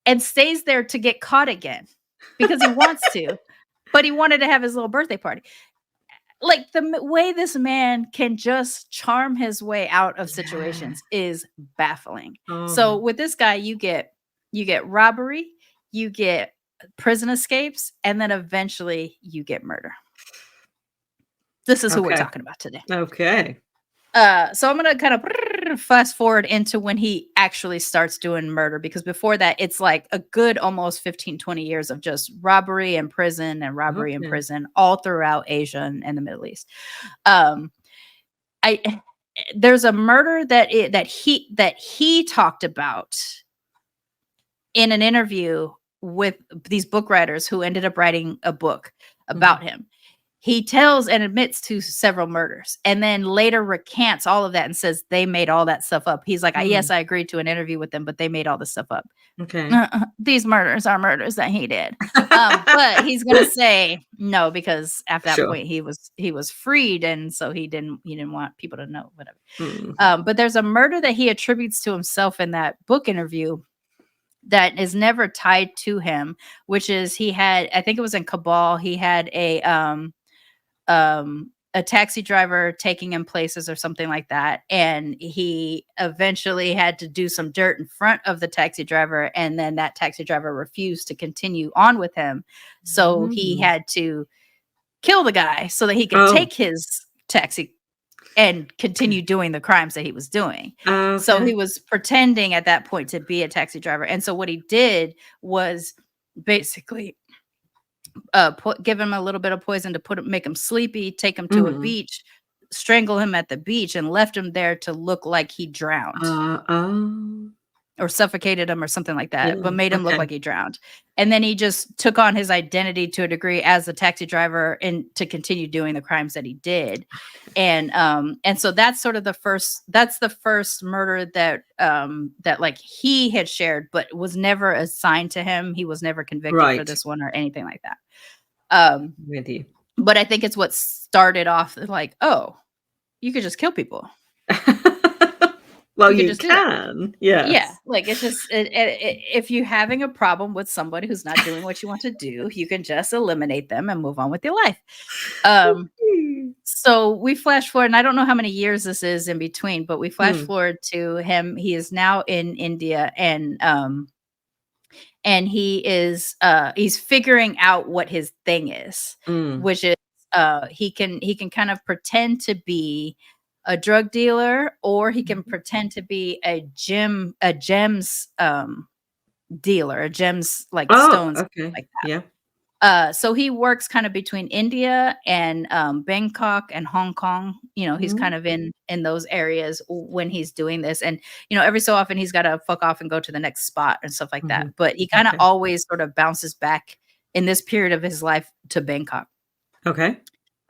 and stays there to get caught again because he wants to, but he wanted to have his little birthday party. Like the way this man can just charm his way out of situations is baffling. So with this guy, you get robbery, you get prison escapes, and then eventually you get murder. This is who we're talking about today. Okay. So I'm going to kind of fast forward into when he actually starts doing murder, because before that, it's like a good almost 15, 20 years of just robbery and prison and robbery and prison all throughout Asia and the Middle East. There's a murder that he talked about in an interview with these book writers who ended up writing a book about him. He tells and admits to several murders and then later recants all of that and says they made all that stuff up. He's like, yes, I agreed to an interview with them, but they made all this stuff up. Okay. These murders are murders that he did. But he's going to say no, because after that point he was freed. And so he didn't want people to know, whatever. But there's a murder that he attributes to himself in that book interview that is never tied to him, which is I think it was in Kabul. He had a taxi driver taking him places or something like that. And he eventually had to do some dirt in front of the taxi driver. And then that taxi driver refused to continue on with him. So he had to kill the guy so that he could take his taxi and continue doing the crimes that he was doing. So he was pretending at that point to be a taxi driver. And so what he did was basically give him a little bit of poison to make him sleepy, take him to a beach, strangle him at the beach, and left him there to look like he drowned. Or suffocated him or something like that, but made him look like he drowned. And then he just took on his identity to a degree as a taxi driver and to continue doing the crimes that he did. And so that's sort of the first murder that like he had shared, but was never assigned to him. He was never convicted for this one or anything like that. With you. But I think it's what started off like, oh, you could just kill people. Well, you can. Yeah. Yeah. Like it's just, if you're having a problem with somebody who's not doing what you want to do, you can just eliminate them and move on with your life. So we flash forward, and I don't know how many years this is in between, but we flash forward to him. He is now in India, and he is, he's figuring out what his thing is, which is he can kind of pretend to be a drug dealer, or he can pretend to be a gems dealer, a gems like stones, okay. like that. Yeah. So he works kind of between India and Bangkok and Hong Kong. He's kind of in those areas when he's doing this. And, every so often he's got to fuck off and go to the next spot and stuff like that. But he kind of always sort of bounces back in this period of his life to Bangkok. Okay.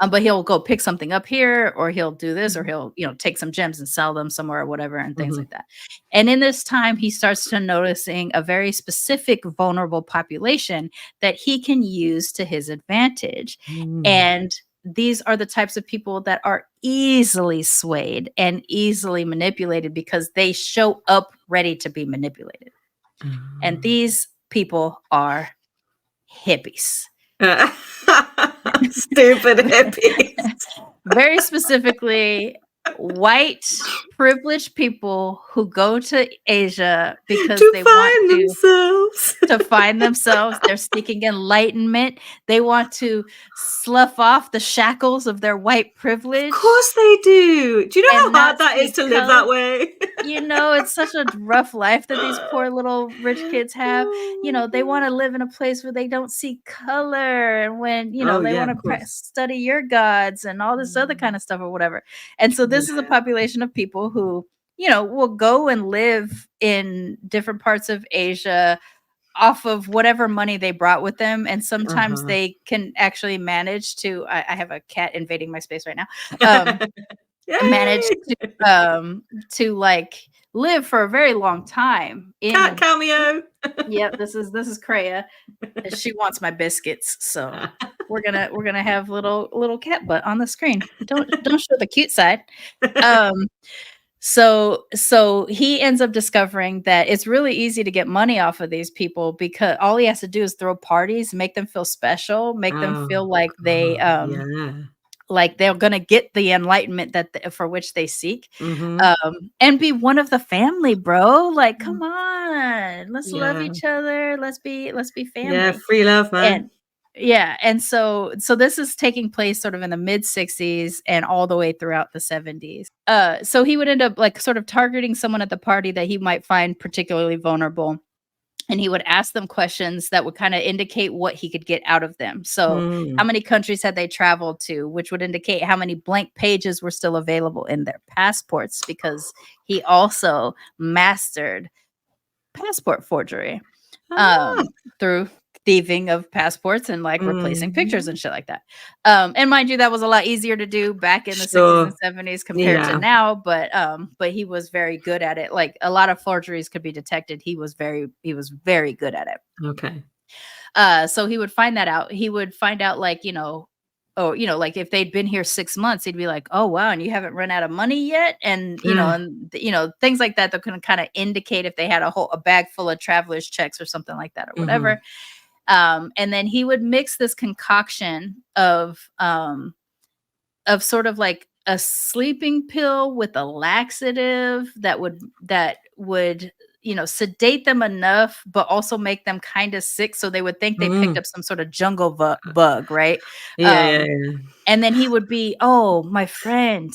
But he'll go pick something up here, or he'll do this, or he'll, take some gems and sell them somewhere or whatever, and things like that. And in this time, he starts to noticing a very specific vulnerable population that he can use to his advantage. And these are the types of people that are easily swayed and easily manipulated because they show up ready to be manipulated. And these people are hippies. Stupid hippies. Very specifically, white privileged people who go to Asia because they want to find themselves. They're seeking enlightenment. They want to slough off the shackles of their white privilege. Of course they do. Do you know how hard that is to live that way? It's such a rough life that these poor little rich kids have. They want to live in a place where they don't see color, and when they want to study your gods and all this other kind of stuff or whatever. And so this is a population of people who will go and live in different parts of Asia off of whatever money they brought with them. And sometimes they can actually manage to, I have a cat invading my space right now, manage to like live for a very long time. Cat cameo. Yep, this is Rhia. She wants my biscuits, so we're gonna have little cat butt on the screen. Don't show the cute side. So he ends up discovering that it's really easy to get money off of these people because all he has to do is throw parties, make them feel special, make them feel like they like they're gonna get the enlightenment for which they seek, and be one of the family, bro. Like, come on, let's love each other. Let's be family. Yeah, free love, man. And so this is taking place sort of in the mid 60s and all the way throughout the 70s. So he would end up like sort of targeting someone at the party that he might find particularly vulnerable. And he would ask them questions that would kind of indicate what he could get out of them. So how many countries had they traveled to, which would indicate how many blank pages were still available in their passports, because he also mastered passport forgery through thieving of passports and like replacing pictures and shit like that. And mind you, that was a lot easier to do back in the 60s and 70s compared to now, but he was very good at it. Like a lot of forgeries could be detected. He was very good at it. Okay. So he would find that out. He would find out like, like if they'd been here 6 months, he'd be like, oh wow, and you haven't run out of money yet, and things like that can kind of indicate if they had a bag full of traveler's checks or something like that or whatever. And then he would mix this concoction of sort of like a sleeping pill with a laxative that would sedate them enough, but also make them kind of sick, so they would think they picked up some sort of jungle bug, right? And then he would be, oh, my friend,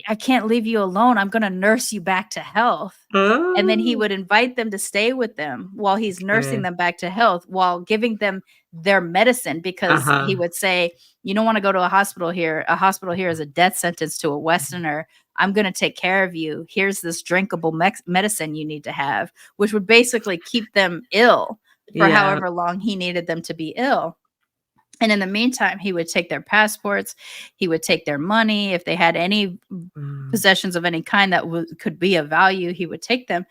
I can't leave you alone. I'm going to nurse you back to health. And then he would invite them to stay with them while he's nursing them back to health, while giving them their medicine, because he would say, you don't want to go to a hospital here. A hospital here is a death sentence to a Westerner. I'm going to take care of you. Here's this drinkable medicine you need to have, which would basically keep them ill for however long he needed them to be ill. And in the meantime, he would take their passports. He would take their money. If they had any possessions of any kind that could be of value, he would take them.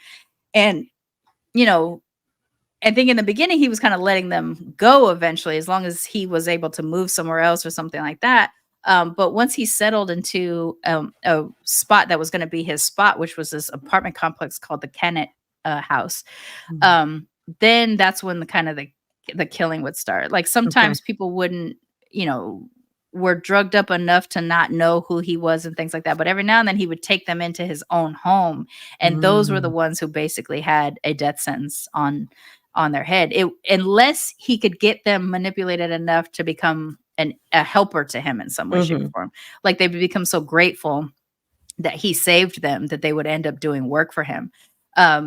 And, I think in the beginning, he was kind of letting them go eventually, as long as he was able to move somewhere else or something like that. But once he settled into a spot that was going to be his spot, which was this apartment complex called the Kennett House, then that's when the killing would start. Like sometimes people wouldn't, were drugged up enough to not know who he was and things like that. But every now and then he would take them into his own home. And those were the ones who basically had a death sentence on their head. Unless he could get them manipulated enough to become a helper to him in some way, shape, or form. Like they would become so grateful that he saved them that they would end up doing work for him.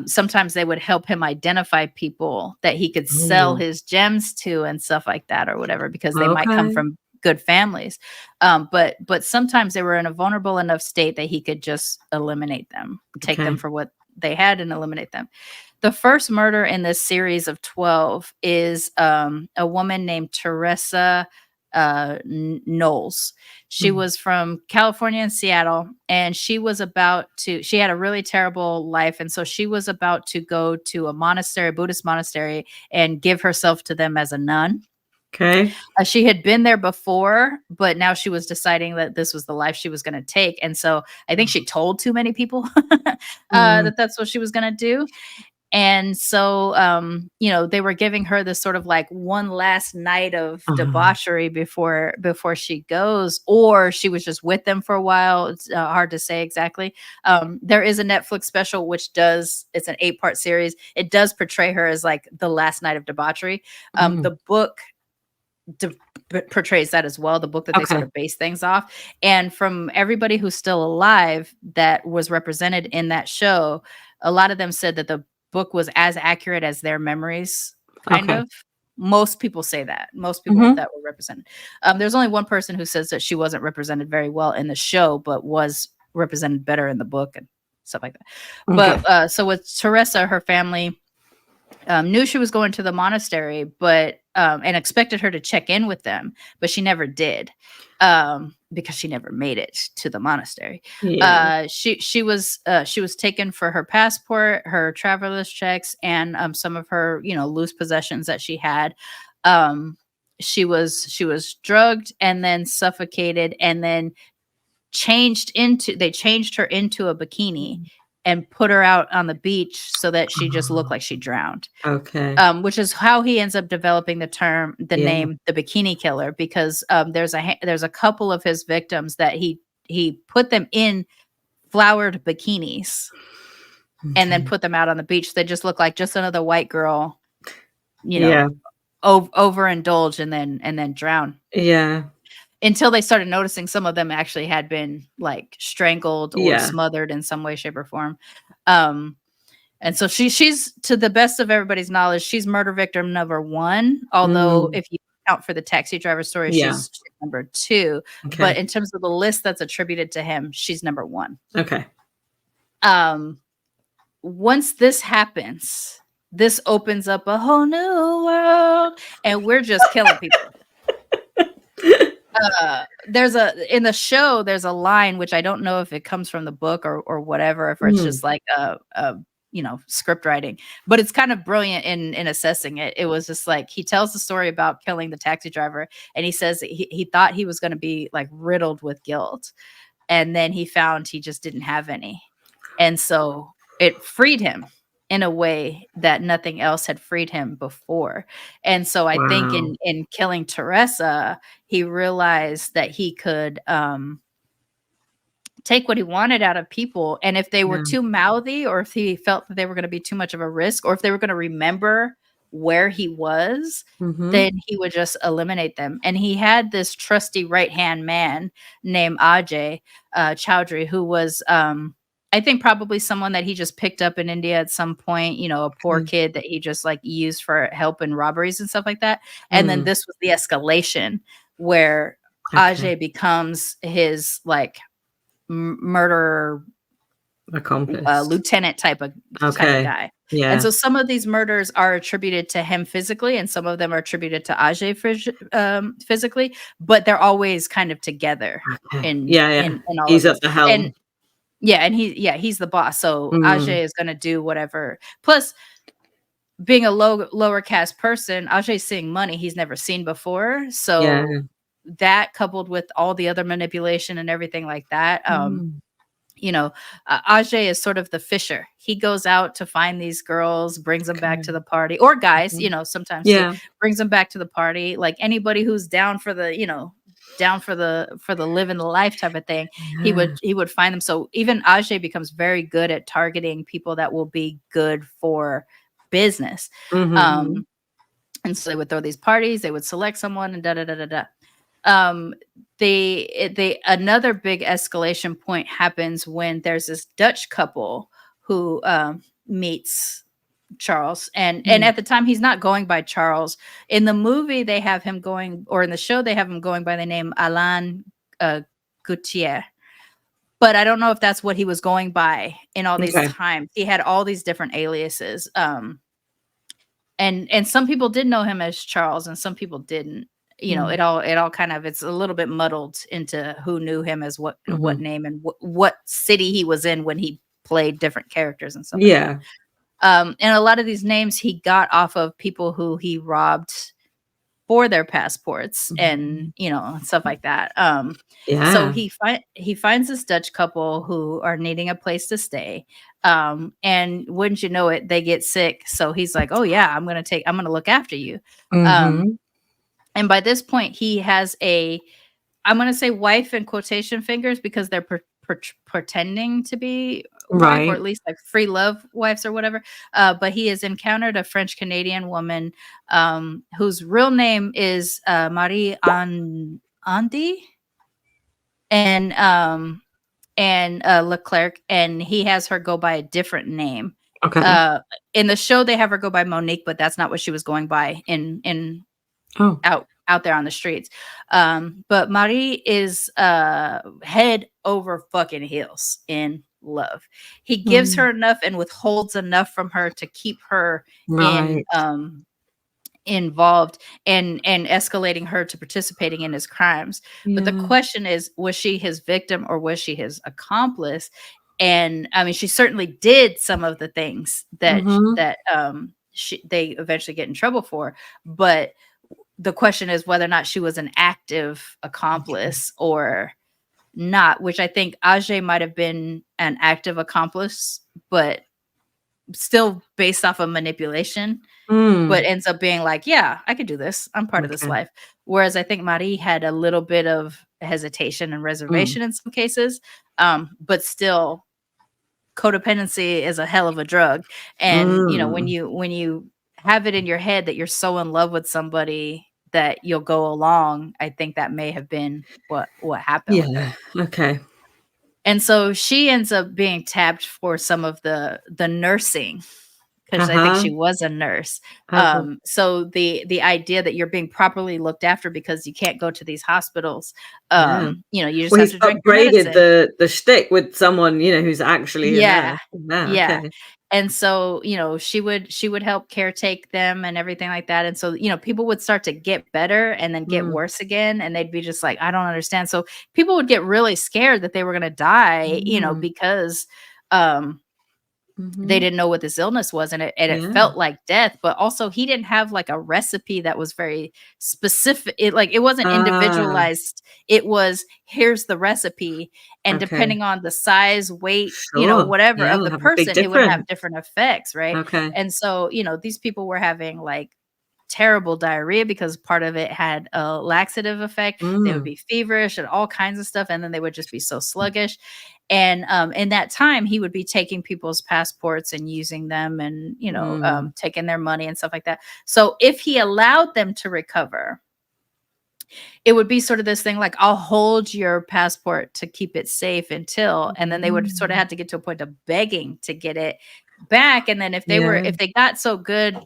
Sometimes they would help him identify people that he could sell his gems to and stuff like that or whatever, because they might come from good families. But sometimes they were in a vulnerable enough state that he could just eliminate them, take them for what they had and eliminate them. The first murder in this series of 12 is a woman named Teresa Knowles. She was from California and Seattle, and she had a really terrible life. And so she was about to go to a monastery, a Buddhist monastery, and give herself to them as a nun. Okay. She had been there before, but now she was deciding that this was the life she was going to take. And so I think she told too many people that that's what she was going to do. And so, they were giving her this sort of like one last night of debauchery before she goes, or she was just with them for a while. It's hard to say exactly. There is a Netflix special, it's an 8-part series. It does portray her as like the last night of debauchery. The book portrays that as well, the book that they sort of base things off. And from everybody who's still alive that was represented in that show, a lot of them said that the book was as accurate as their memories, kind of. Most people say that. Most people that were represented. There's only one person who says that she wasn't represented very well in the show, but was represented better in the book and stuff like that. But so with Teresa, her family knew she was going to the monastery, but and expected her to check in with them, but she never did, because she never made it to the monastery. She was taken for her passport, her traveler's checks, and some of her loose possessions that she had. She was drugged and then suffocated, and then they changed her into a bikini and put her out on the beach so that she just looked like she drowned. Okay. Which is how he ends up developing the name, the Bikini Killer, because there's a couple of his victims that he put them in flowered bikinis and then put them out on the beach. They just look like just another white girl, overindulge and then drown. Yeah. Until they started noticing some of them actually had been like strangled or smothered in some way, shape, or form. And so she's, to the best of everybody's knowledge, she's murder victim number 1. Although if you count for the taxi driver story, she's number 2. Okay. But in terms of the list that's attributed to him, she's number 1. Okay. Once this happens, this opens up a whole new world, and we're just killing people. In the show, there's a line, which I don't know if it comes from the book or whatever, if it's just like script writing, but it's kind of brilliant in assessing it. It was just like, he tells the story about killing the taxi driver, and he says he thought he was going to be like riddled with guilt, and then he found he just didn't have any, and so it freed him in a way that nothing else had freed him before. And so I think in killing Teresa, he realized that he could take what he wanted out of people. And if they were too mouthy, or if he felt that they were going to be too much of a risk, or if they were going to remember where he was, then he would just eliminate them. And he had this trusty right-hand man named Ajay Chowdhury, who was I think probably someone that he just picked up in India at some point, a poor kid that he just like used for help in robberies and stuff like that. And then this was the escalation where Ajay becomes his like murder accomplice, lieutenant type of guy. Yeah. And so some of these murders are attributed to him physically, and some of them are attributed to Ajay physically, but they're always kind of together. In all he's at the helm. And he's the boss. So Ajay is going to do whatever. Plus, being a lower caste person, Ajay's seeing money he's never seen before. So that, coupled with all the other manipulation and everything like that, Ajay is sort of the fisher. He goes out to find these girls, brings them back to the party, or guys, sometimes he brings them back to the party. Like anybody who's down for the, down for the living the life type of thing, he would find them. So even Ajay becomes very good at targeting people that will be good for business. And so they would throw these parties, they would select someone, and Another big escalation point happens when there's this Dutch couple who meets Charles, and at the time he's not going by Charles. In the movie they have him going, or in the show they have him going by the name Alain Gauthier, but I don't know if that's what he was going by in all these times. He had all these different aliases, and some people did know him as Charles and some people didn't. It all kind of, it's a little bit muddled into who knew him as what name and what city he was in when he played different characters and stuff. Yeah. And a lot of these names he got off of people who he robbed for their passports and stuff like that. So he finds this Dutch couple who are needing a place to stay, and wouldn't you know it, they get sick. So he's like, oh yeah, I'm gonna look after you. And by this point he has I'm gonna say wife in quotation fingers because they're pretending to be wife, or at least like free love wives or whatever. But he has encountered a French Canadian woman whose real name is Marie Andy and Leclerc, and he has her go by a different name. Okay. In the show they have her go by Monique, but that's not what she was going by out there on the streets. But Marie is head over fucking heels in love. He gives her enough and withholds enough from her to keep her involved and escalating her to participating in his crimes. But the question is, was she his victim or was she his accomplice? And I mean, she certainly did some of the things that they eventually get in trouble for, but the question is whether or not she was an active accomplice or not, which I think Ajay might have been an active accomplice, but still based off of manipulation, but ends up being like, yeah, I could do this. I'm part of this life. Whereas I think Marie had a little bit of hesitation and reservation in some cases, but still codependency is a hell of a drug. And, when you have it in your head that you're so in love with somebody that you'll go along, I think that may have been what happened with her. Okay. And so she ends up being tapped for some of the nursing, because I think she was a nurse. So the idea that you're being properly looked after because you can't go to these hospitals, you just have to drink upgraded the shtick with someone who's actually a nurse. Okay. And so she would help caretake them and everything like that. And so people would start to get better and then get worse again, and they'd be just like, I don't understand. So people would get really scared that they were going to die, because they didn't know what this illness was, and it felt like death. But also he didn't have like a recipe that was very specific. It wasn't individualized. It was, here's the recipe, and depending on the size, weight, whatever of the person, it would have different effects, right? And so these people were having like terrible diarrhea because part of it had a laxative effect. They would be feverish and all kinds of stuff, and then they would just be so sluggish. And in that time he would be taking people's passports and using them, and taking their money and stuff like that. So if he allowed them to recover, it would be sort of this thing like, I'll hold your passport to keep it safe until, and then they would sort of have to get to a point of begging to get it back. And then if they got so good,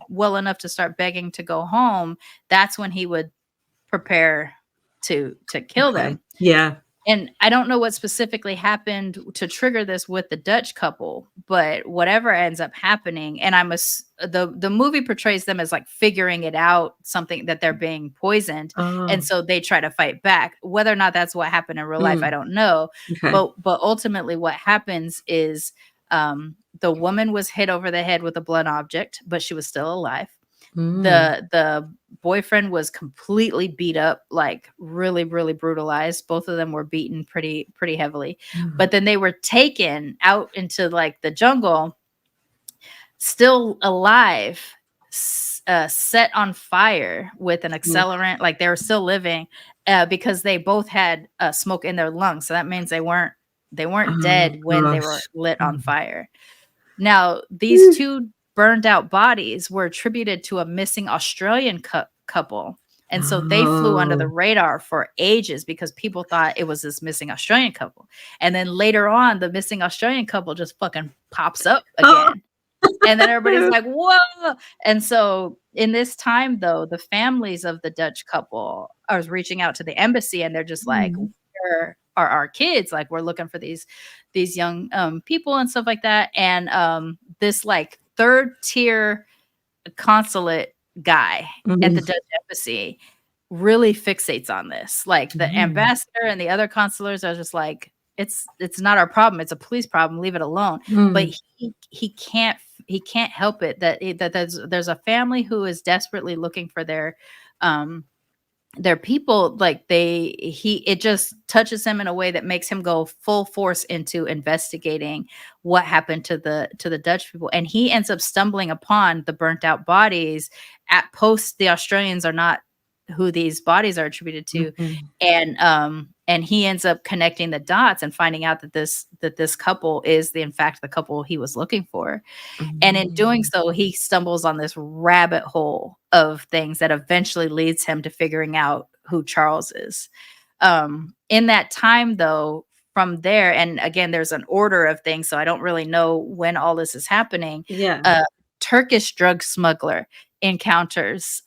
well enough to start begging to go home, that's when he would prepare to kill them. And I don't know what specifically happened to trigger this with the Dutch couple, but whatever ends up happening, and the movie portrays them as like figuring it out, something that they're being poisoned, and so they try to fight back. Whether or not that's what happened in real life, I don't know. But ultimately, what happens is the woman was hit over the head with a blunt object, but she was still alive. The boyfriend was completely beat up, like really, really brutalized. Both of them were beaten pretty heavily. But then they were taken out into like the jungle, still alive, set on fire with an accelerant. Like they were still living because they both had smoke in their lungs. So that means they weren't dead when they were lit on fire. Now, these two burned out bodies were attributed to a missing Australian couple And so they flew under the radar for ages because people thought it was this missing Australian couple. And then later on, the missing Australian couple just fucking pops up again. And then everybody's like, whoa. And so in this time, though, the families of the Dutch couple are reaching out to the embassy, and they're just like, where are our kids? Like, we're looking for these young people and stuff like that. And this like third tier consulate guy at the Dutch embassy really fixates on this. Like the ambassador and the other consulars are just like, it's not our problem. It's a police problem. Leave it alone. But he can't help it that there's a family who is desperately looking for their people. Like it just touches him in a way that makes him go full force into investigating what happened to the Dutch people. And he ends up stumbling upon the burnt out bodies at post. The Australians are not who these bodies are attributed to. And he ends up connecting the dots and finding out that this couple is in fact the couple he was looking for. And in doing so, he stumbles on this rabbit hole of things that eventually leads him to figuring out who Charles is. In that time, though, from there, and again, there's an order of things, so I don't really know when all this is happening. A Turkish drug smuggler encounters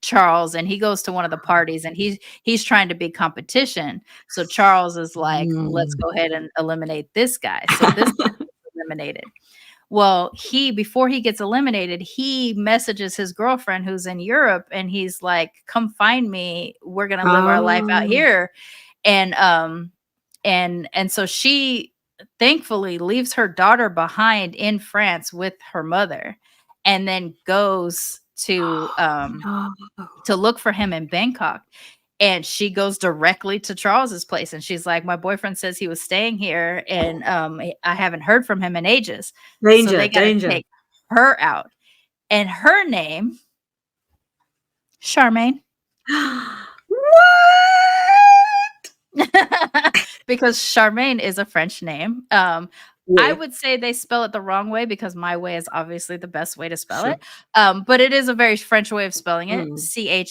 Charles, and he goes to one of the parties, and he's trying to be competition. So Charles is like, let's go ahead and eliminate this guy. So this guy is eliminated. Well, before he gets eliminated, he messages his girlfriend who's in Europe, and he's like, come find me. We're gonna live our life out here. And so she thankfully leaves her daughter behind in France with her mother, and then goes to look for him in Bangkok. And she goes directly to Charles's place, and she's like, my boyfriend says he was staying here, and I haven't heard from him in ages. So they gotta take her out. And her name, Sharmane. What? Because Sharmane is a French name. I would say they spell it the wrong way because my way is obviously the best way to spell it. But it is a very French way of spelling it. Charmayne.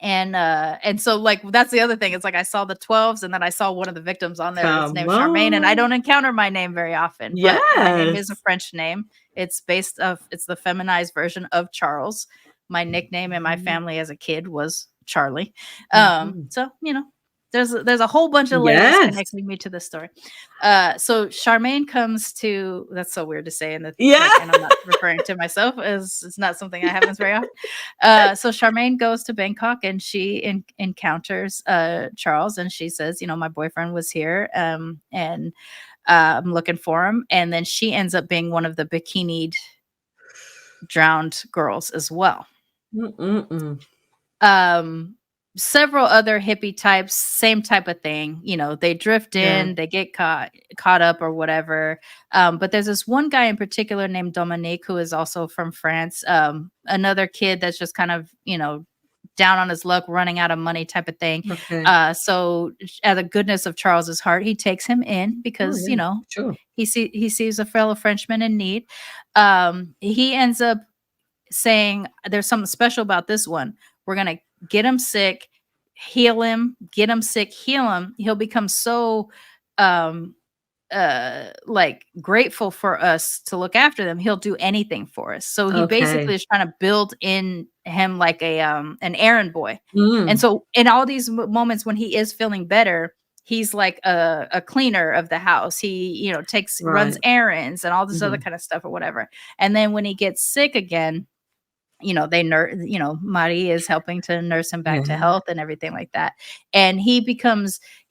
And so like that's the other thing. It's like I saw the 12s, and then I saw one of the victims on there that's named Sharmane, and I don't encounter my name very often. But my name is a French name. It's it's the feminized version of Charles. My nickname in my family as a kid was Charlie. So there's a whole bunch of layers connecting me to this story. So Sharmane comes to, that's so weird to say, and I'm not referring to myself as it's not something that happens very often. So Sharmane goes to Bangkok, and she encounters Charles, and she says, my boyfriend was here, and I'm looking for him. And then she ends up being one of the bikinied drowned girls as well. Several other hippie types, same type of thing. They drift in, they get caught up or whatever. But there's this one guy in particular named Dominique, who is also from France. Another kid that's just kind of, down on his luck, running out of money type of thing. So out of the goodness of Charles's heart, he takes him in because, he sees a fellow Frenchman in need. He ends up saying, there's something special about this one. We're going to get him sick, heal him, get him sick, heal him. He'll become so like grateful for us to look after them. He'll do anything for us. So he basically is trying to build in him like an errand boy. And so in all these moments when he is feeling better, he's like a cleaner of the house. He, runs errands and all this other kind of stuff or whatever. And then when he gets sick again, Maîr is helping to nurse him back to health and everything like that. And he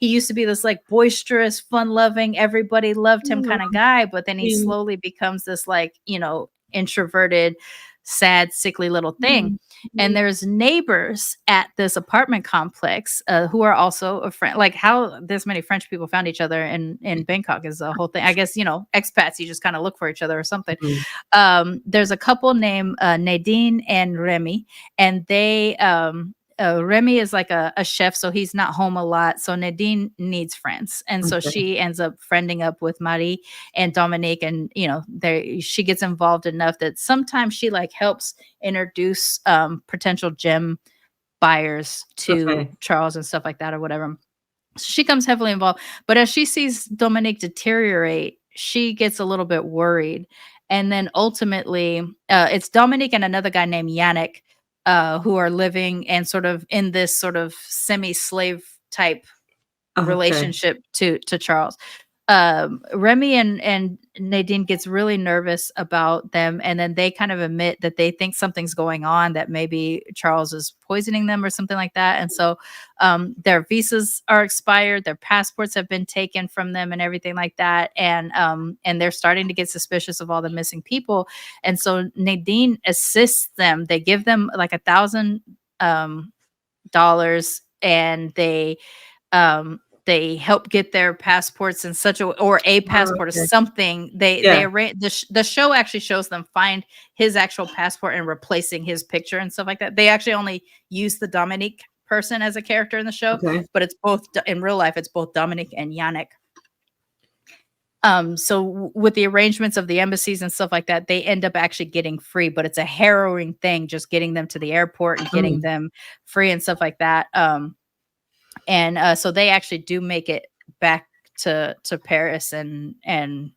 used to be this like boisterous, fun loving, everybody loved him kind of guy. But then he slowly becomes this like, introverted, sad, sickly little thing. And there's neighbors at this apartment complex who are also a friend. Like how this many French people found each other in Bangkok is a whole thing. I guess, expats, you just kind of look for each other or something. There's a couple named Nadine and Remy, and they Remy is like a chef, so he's not home a lot. So Nadine needs friends, and so she ends up friending up with Marie and Dominique, and she gets involved enough that sometimes she like helps introduce potential gem buyers to Charles and stuff like that or whatever. So she comes heavily involved, but as she sees Dominique deteriorate, she gets a little bit worried. And then ultimately, it's Dominique and another guy named Yannick who are living and sort of in this sort of semi-slave type relationship to Charles. Remy and Nadine gets really nervous about them, and then they kind of admit that they think something's going on, that maybe Charles is poisoning them or something like that. And so their visas are expired, their passports have been taken from them and everything like that, and they're starting to get suspicious of all the missing people. And so Nadine assists them. They give them like $1,000 and they help get their passports in such a passport or something. They arrange the show actually shows them find his actual passport and replacing his picture and stuff like that. They actually only use the Dominique person as a character in the show, but it's both in real life. It's both Dominique and Yannick. So with the arrangements of the embassies and stuff like that, they end up actually getting free, but it's a harrowing thing just getting them to the airport and getting them free and stuff like that. And so they actually do make it back to Paris, and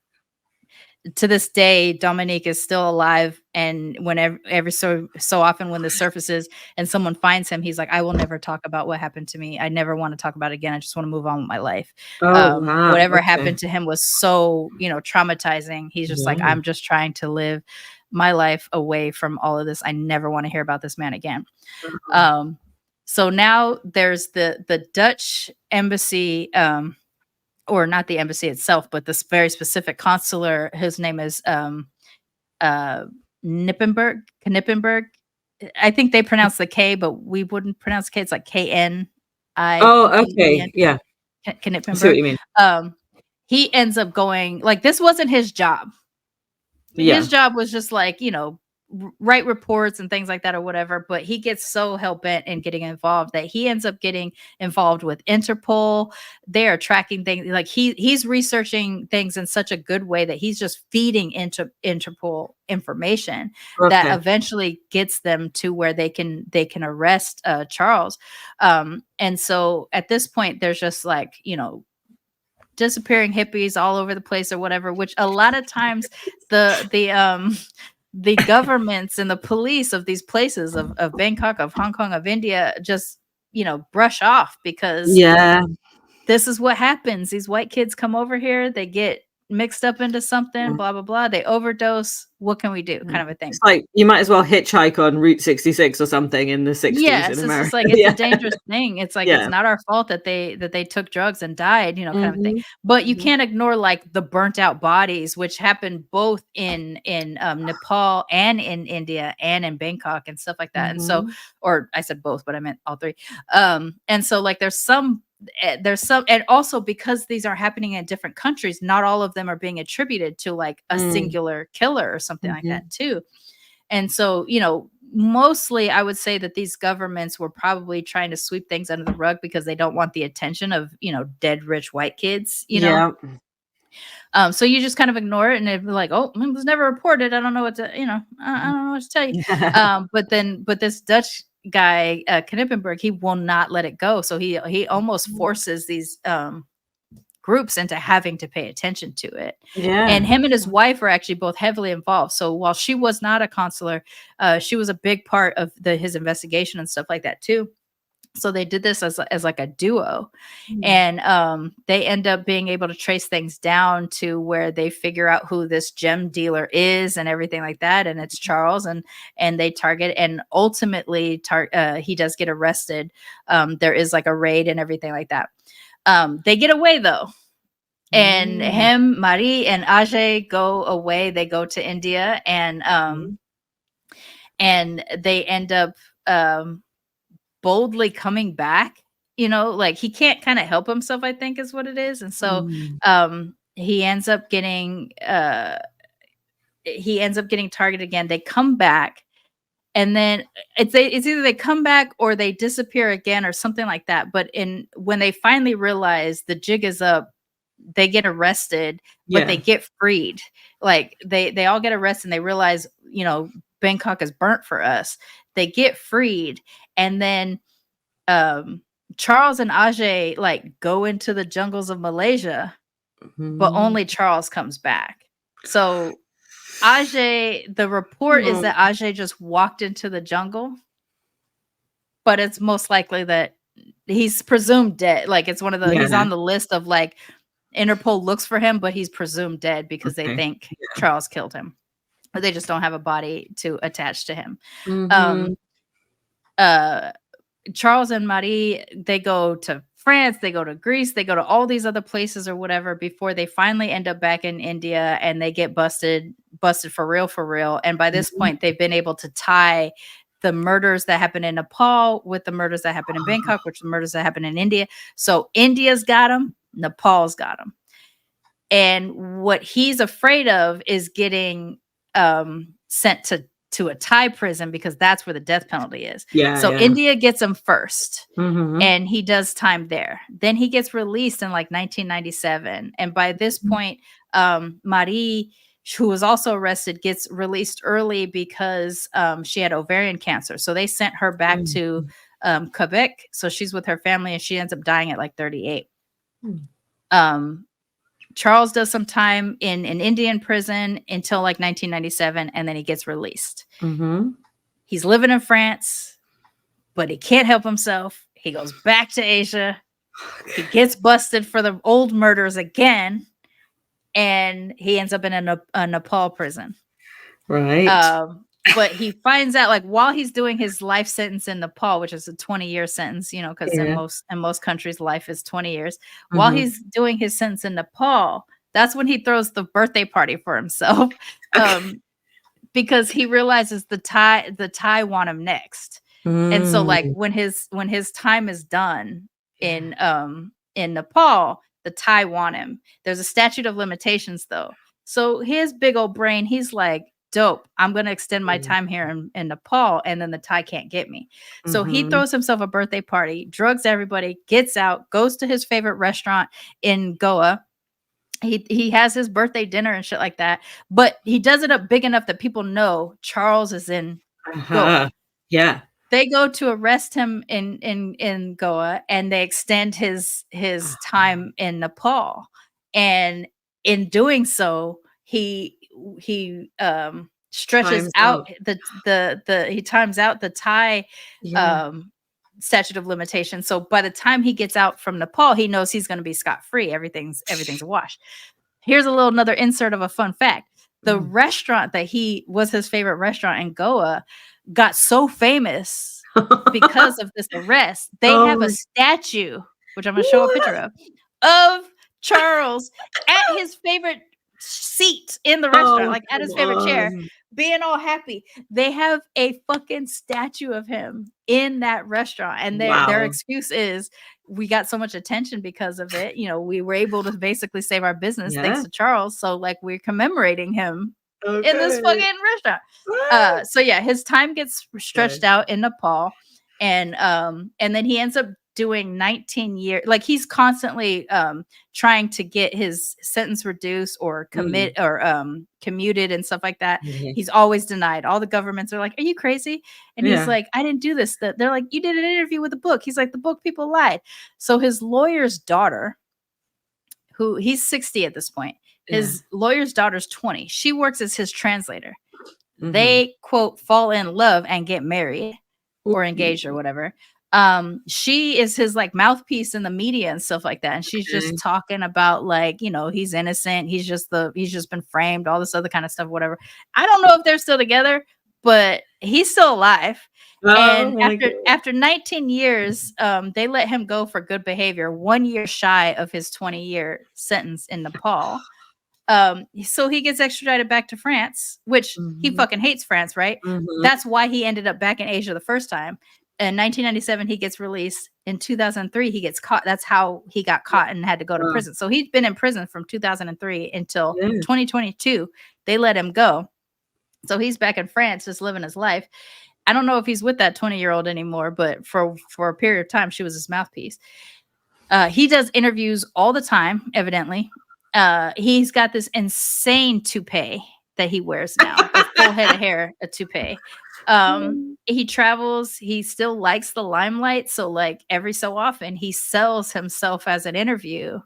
to this day, Dominique is still alive. And whenever every so often when this surfaces and someone finds him, he's like, "I will never talk about what happened to me. I never want to talk about it again. I just want to move on with my life." Whatever happened to him was so traumatizing. He's just like, "I'm just trying to live my life away from all of this. I never want to hear about this man again." So now there's the Dutch embassy, or not the embassy itself, but this very specific consular. His name is Knippenberg. I think they pronounce the K, but we wouldn't pronounce K. It's like KNI. Oh, okay, yeah. Knippenberg. I see what you mean. He ends up going, like, this wasn't his job. His job was just like, write reports and things like that or whatever, but he gets so hell-bent in getting involved that he ends up getting involved with Interpol. They are tracking things, like he's researching things in such a good way that he's just feeding into Interpol information that eventually gets them to where they can arrest Charles. And so at this point there's just like disappearing hippies all over the place or whatever, which a lot of times the governments and the police of these places of Bangkok, of Hong Kong, of India just, brush off because this is what happens. These white kids come over here, they get mixed up into something, blah, blah, blah. They overdose. What can we do? Kind of a thing. It's like you might as well hitchhike on Route 66 or something in the 60s in America. It's like it's a dangerous thing. It's like it's not our fault that they took drugs and died, kind of thing. But you can't ignore like the burnt out bodies, which happened both in Nepal and in India and in Bangkok and stuff like that. And so, or I said both, but I meant all three. And so like there's some, and also because these are happening in different countries, not all of them are being attributed to like a singular killer or something like that too. And so, mostly I would say that these governments were probably trying to sweep things under the rug because they don't want the attention of, dead rich white kids, so you just kind of ignore it and it'd be like, oh, it was never reported. I don't know what to, I don't know what to tell you. But this Dutch guy, Knippenberg, he will not let it go. So he almost forces these groups into having to pay attention to it. And him and his wife are actually both heavily involved. So while she was not a consular, she was a big part of his investigation and stuff like that too. So they did this as like a duo, and they end up being able to trace things down to where they figure out who this gem dealer is and everything like that. And it's Charles, and they target, and ultimately he does get arrested. There is like a raid and everything like that. They get away though. And him, Marie, and Ajay go away. They go to India, and they end up boldly coming back. Like he can't kind of help himself, I think is what it is. And so he ends up getting targeted again. They come back, And then it's either they come back or they disappear again or something like that. But when they finally realize the jig is up, they get arrested, but they get freed. Like they all get arrested and they realize, Bangkok is burnt for us. They get freed. And then Charles and Ajay like go into the jungles of Malaysia, but only Charles comes back. So Ajay, the report is that Ajay just walked into the jungle, but it's most likely that he's presumed dead. Like it's one of the, he's on the list of like Interpol looks for him, but he's presumed dead because they think Charles killed him. But they just don't have a body to attach to him. Charles and Marie, they go to France, they go to Greece, they go to all these other places or whatever before they finally end up back in India and they get busted for real. And by this point, they've been able to tie the murders that happen in Nepal with the murders that happen in Bangkok, which are the murders that happen in India. So India's got him, Nepal's got him. And what he's afraid of is getting sent to a Thai prison because that's where the death penalty is. India gets him first and he does time there. Then he gets released in like 1997. And by this point, Marie, who was also arrested, gets released early because she had ovarian cancer. So they sent her back to Quebec. So she's with her family and she ends up dying at like 38. Charles does some time in an Indian prison until like 1997, and then he gets released. He's living in France, but he can't help himself. He goes back to Asia. He gets busted for the old murders again, and he ends up in a Nepal prison. Right. But he finds out, like, while he's doing his life sentence in Nepal, which is a 20-year sentence, because in most countries, life is 20 years. While he's doing his sentence in Nepal, that's when he throws the birthday party for himself, because he realizes the Thai want him next. And so, like, when his time is done in Nepal, the Thai want him. There's a statute of limitations, though. So his big old brain, he's like, dope, I'm going to extend my time here in Nepal, and then the Thai can't get me. So he throws himself a birthday party, drugs everybody, gets out, goes to his favorite restaurant in Goa. He has his birthday dinner and shit like that, but he does it up big enough that people know Charles is in Goa. Yeah. They go to arrest him in Goa, and they extend his time in Nepal. And in doing so, he stretches out he times out the Thai statute of limitations. So by the time he gets out from Nepal, he knows he's going to be scot-free. Everything's a wash. Here's another insert of a fun fact. The restaurant that was his favorite restaurant in Goa got so famous because of this arrest. They have a statue, which I'm going to show a picture of Charles at his favorite seat in the restaurant, like at his favorite chair, being all happy. They have a fucking statue of him in that restaurant, and their excuse is, we got so much attention because of it. We were able to basically save our business thanks to Charles. So like we're commemorating him in this fucking restaurant. So yeah, his time gets stretched out in Nepal, and then he ends up doing 19 years. Like he's constantly trying to get his sentence reduced or commuted and stuff like that. He's always denied. All the governments are like, are you crazy? And he's like, I didn't do this. They're like, you did an interview with the book. He's like, the book people lied. So his lawyer's daughter, who he's 60 at this point, his lawyer's daughter's 20. She works as his translator. They quote fall in love and get married or engaged or whatever. She is his like mouthpiece in the media and stuff like that, and she's just talking about like, he's innocent, he's just been framed, all this other kind of stuff, whatever. I don't know if they're still together, but he's still alive. After 19 years, they let him go for good behavior, 1 year shy of his 20-year sentence in Nepal. So he gets extradited back to France, which he fucking hates France, right? That's why he ended up back in Asia the first time. In 1997, he gets released. In 2003, he gets caught. That's how he got caught and had to go to prison. So he'd been in prison from 2003 until 2022. They let him go. So he's back in France, just living his life. I don't know if he's with that 20-year-old anymore, but for a period of time, she was his mouthpiece. He does interviews all the time, evidently. He's got this insane toupee that he wears now, a full head of hair, a toupee. He travels. He still likes the limelight. So like every so often he sells himself as an interview,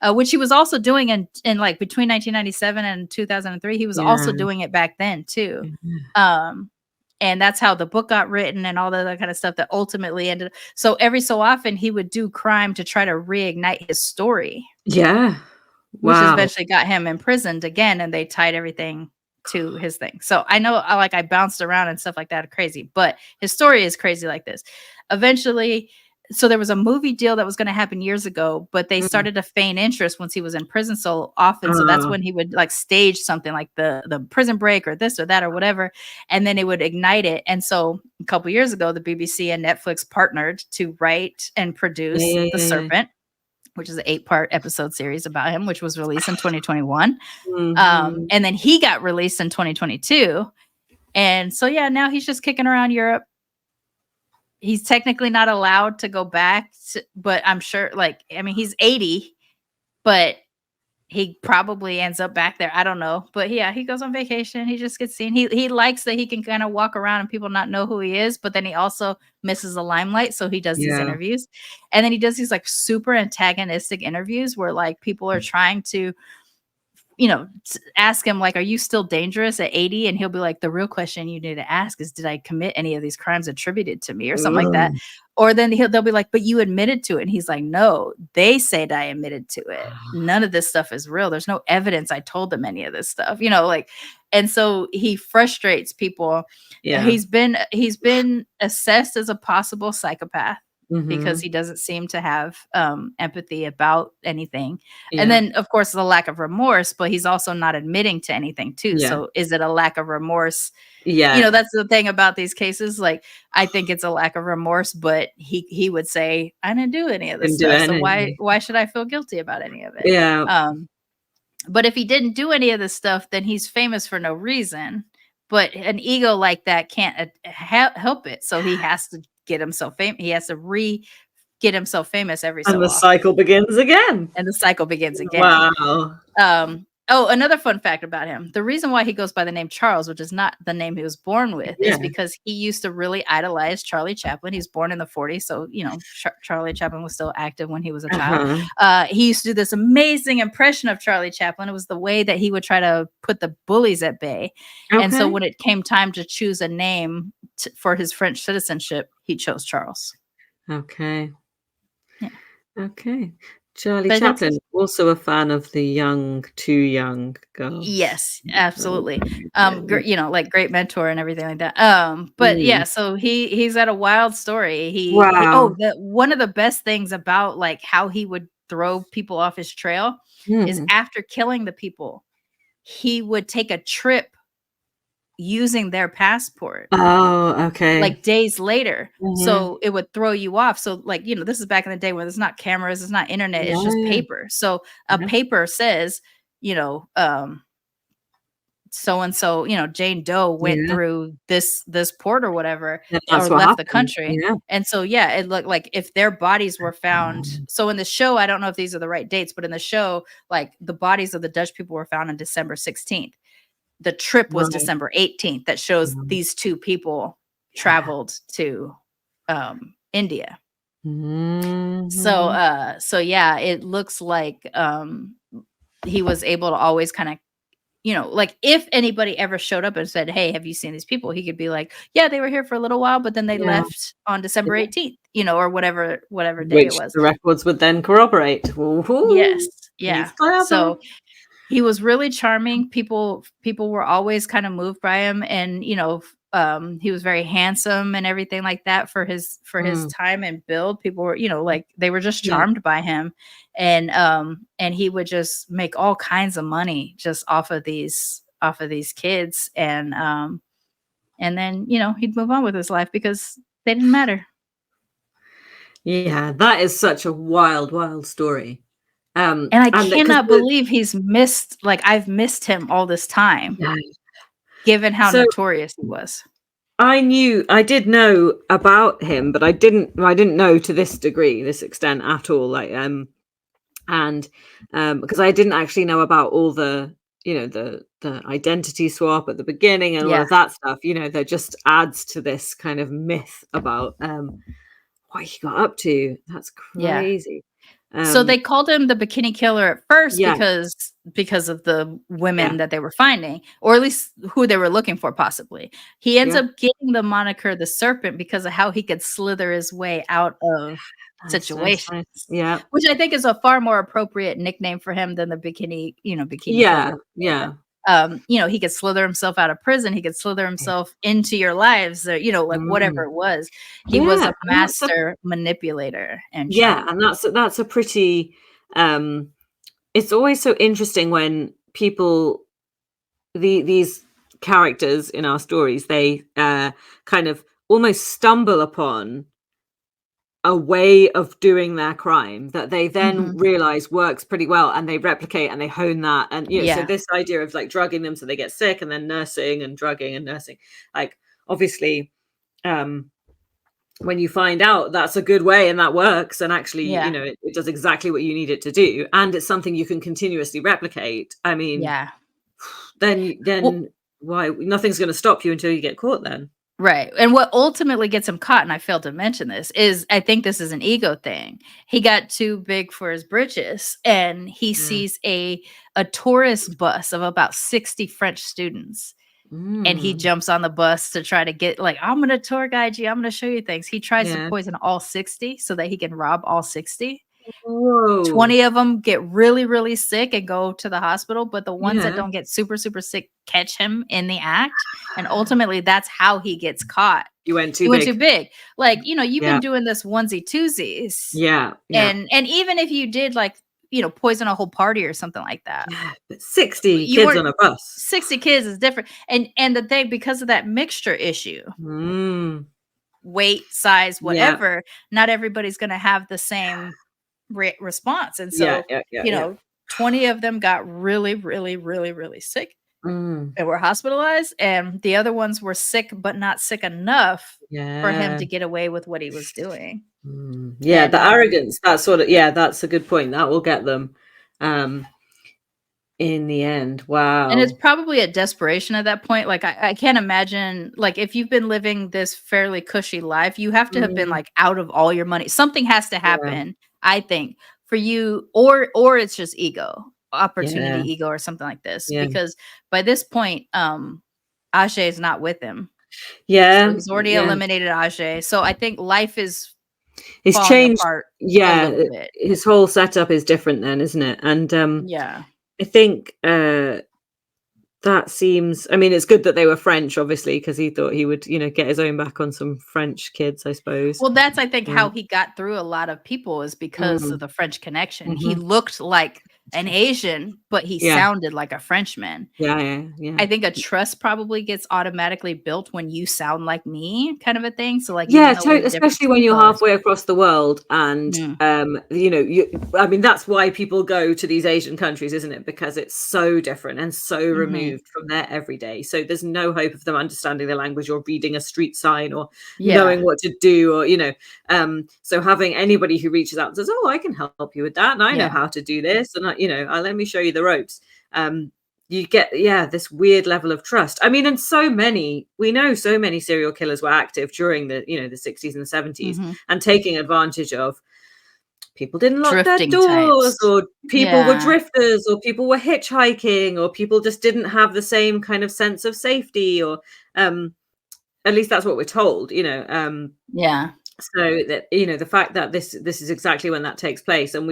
which he was also doing in like between 1997 and 2003. He was also doing it back then too. And that's how the book got written and all the other kind of stuff that ultimately ended. So every so often he would do crime to try to reignite his story. Yeah. Which eventually got him imprisoned again, and they tied everything to his thing. So I know I bounced around and stuff like that crazy, but his story is crazy like this. Eventually, so there was a movie deal that was going to happen years ago, but they started to feign interest once he was in prison so often. So that's when he would like stage something like the prison break or this or that or whatever, and then it would ignite it. And so a couple years ago, the BBC and Netflix partnered to write and produce The Serpent, which is an 8-part episode series about him, which was released in 2021. And then he got released in 2022. And so, yeah, now he's just kicking around Europe. He's technically not allowed to go back, but I'm sure, he's 80, but he probably ends up back there. I don't know. But yeah, he goes on vacation. He just gets seen. He likes that he can kind of walk around and people not know who he is, but then he also misses the limelight. So he does these interviews. And then he does these like super antagonistic interviews where like people are trying to, ask him like, are you still dangerous at 80? And he'll be like, the real question you need to ask is, did I commit any of these crimes attributed to me or something like that? Or then they'll be like, but you admitted to it. And he's like, no, they said I admitted to it. None of this stuff is real. There's no evidence I told them any of this stuff, and so he frustrates people. Yeah. He's been assessed as a possible psychopath. Because he doesn't seem to have empathy about anything. Yeah. And then, of course, the lack of remorse, but he's also not admitting to anything, too. Yeah. So is it a lack of remorse? Yeah. That's the thing about these cases. Like, I think it's a lack of remorse, but he would say, I didn't do any of this stuff. So why should I feel guilty about any of it? Yeah. But if he didn't do any of this stuff, then he's famous for no reason. But an ego like that can't help it. So he has to get himself famous. He has to get himself famous every so often. And the cycle begins again. Wow. Another fun fact about him. The reason why he goes by the name Charles, which is not the name he was born with, is because he used to really idolize Charlie Chaplin. He was born in the 40s. So, Charlie Chaplin was still active when he was a child. He used to do this amazing impression of Charlie Chaplin. It was the way that he would try to put the bullies at bay. Okay. And so when it came time to choose a name for his French citizenship, he chose Charles. Okay. Yeah. Okay. Charlie Chaplin, also a fan of the too young girls. Yes, absolutely. Like great mentor and everything like that. But yeah, so he's got a wild story. One of the best things about like how he would throw people off his trail is after killing the people, he would take a trip using their passport. Oh, okay. Like days later. So it would throw you off. So like, this is back in the day when there's not cameras, it's not internet, it's just paper. So a paper says, so-and-so, Jane Doe went through this port or whatever, or left the country. Yeah. And so, it looked like if their bodies were found. So in the show, I don't know if these are the right dates, but in the show, like the bodies of the Dutch people were found on December 16th. The trip was December 18th. That shows these two people traveled to India. So it looks like he was able to always kind of, like if anybody ever showed up and said, hey, have you seen these people? He could be like, yeah, they were here for a little while, but then they left on December 18th, or whatever day it was. The records would then corroborate. Ooh, yes. Yeah. So he was really charming. People were always kind of moved by him, and he was very handsome and everything like that for his time and build. People were, like they were just charmed by him, and he would just make all kinds of money just off of these kids, and then he'd move on with his life because they didn't matter. Yeah, that is such a wild story. And I cannot believe he's missed. Like I've missed him all this time, given how notorious he was. I did know about him, but I didn't know to this extent at all. Like, because I didn't actually know about all the, the identity swap at the beginning and all of that stuff. That just adds to this kind of myth about what he got up to. That's crazy. So they called him the Bikini Killer at first because of the women that they were finding, or at least who they were looking for, possibly. He ends up getting the moniker the Serpent because of how he could slither his way out of situations. Yeah, which I think is a far more appropriate nickname for him than the Bikini Killer. He could slither himself out of prison. He could slither himself into your lives, or, whatever it was. He was a master manipulator. And and that's a pretty it's always so interesting when people, these characters in our stories, they kind of almost stumble upon a way of doing their crime that they then realize works pretty well, and they replicate and they hone that. And so this idea of like drugging them so they get sick, and then nursing and drugging and nursing, like, obviously when you find out that's a good way and that works, and actually it does exactly what you need it to do, and it's something you can continuously replicate, I mean, then why nothing's going to stop you until you get caught then. Right. And what ultimately gets him caught, and I failed to mention this, is I think this is an ego thing. He got too big for his britches, and he sees a tourist bus of about 60 French students. And he jumps on the bus to try to get, like, I'm going to tour guide you. I'm going to show you things. He tries to poison all 60 so that he can rob all 60. Whoa. 20 of them get really, really sick and go to the hospital, but the ones that don't get super, super sick catch him in the act. And ultimately, that's how he gets caught. You went too big. Like, you've been doing this onesie twosies. Yeah. And even if you did, like, poison a whole party or something like that. But 60 kids on a bus. 60 kids is different. And the thing, because of that mixture issue, weight, size, whatever, not everybody's going to have the same response. And so, 20 of them got really, really, really, really sick and were hospitalized. And the other ones were sick, but not sick enough for him to get away with what he was doing. The arrogance, that sort of, that's a good point. That will get them in the end. Wow. And it's probably a desperation at that point. Like, I can't imagine, like, if you've been living this fairly cushy life, you have to have been like out of all your money. Something has to happen, I think, for you, or it's just opportunity ego or something like this. Because by this point, Ajay is not with him. So he's already eliminated Ajay. So I think life is changed. Apart his whole setup is different then, isn't it? And I think that seems, I mean, it's good that they were French, obviously, because he thought he would, get his own back on some French kids, I suppose. Well, that's, I think, how he got through a lot of people, is because of the French connection. He looked like an Asian, but he sounded like a Frenchman. I think a trust probably gets automatically built when you sound like me, kind of a thing. So, like, especially when you're halfway across the world, and I mean, that's why people go to these Asian countries, isn't it? Because it's so different and so removed from their everyday. So there's no hope of them understanding the language or reading a street sign or knowing what to do, or so having anybody who reaches out and says, "Oh, I can help you with that, and I know how to do this, and let me show you the ropes." You get this weird level of trust. I mean, and we know so many serial killers were active during the the 60s and 70s and taking advantage of people didn't lock Drifting their doors, types. or people were drifters, or people were hitchhiking, or people just didn't have the same kind of sense of safety, or at least that's what we're told, so that the fact that this is exactly when that takes place, and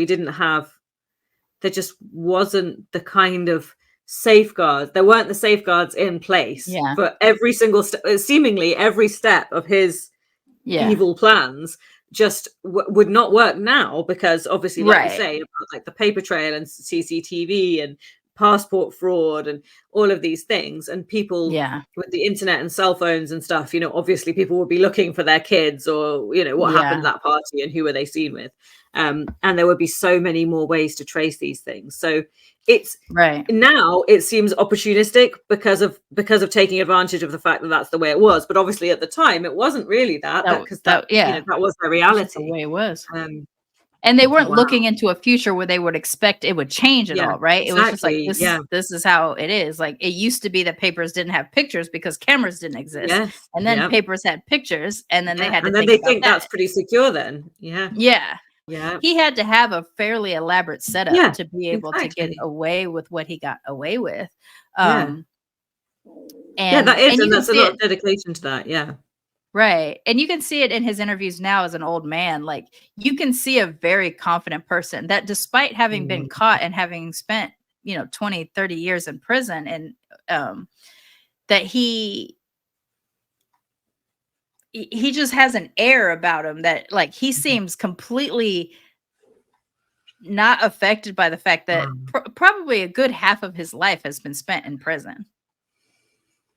there just wasn't the kind of safeguards. There weren't the safeguards in place for every single seemingly every step of his evil plans. Just would not work now, because obviously, like you say, about like the paper trail and CCTV and passport fraud and all of these things, and people with the internet and cell phones and stuff, obviously people would be looking for their kids, or what happened at that party and who were they seen with. and there would be so many more ways to trace these things. So it's right now it seems opportunistic because of taking advantage of the fact that that's the way it was. But obviously at the time it wasn't really that because that was their reality, the way it was. And they weren't looking into a future where they would expect it would change at all, right? Exactly. It was just like, this is how it is. Like, it used to be that papers didn't have pictures because cameras didn't exist. Yes. And then papers had pictures, and then they had to think that's pretty secure then. Yeah. Yeah. He had to have a fairly elaborate setup to be able to get away with what he got away with. And that's a lot of dedication to that. Yeah. Right. And you can see it in his interviews now as an old man. Like, you can see a very confident person that, despite having been caught and having spent, 20, 30 years in prison, and that he just has an air about him that, like, he seems completely not affected by the fact that probably a good half of his life has been spent in prison.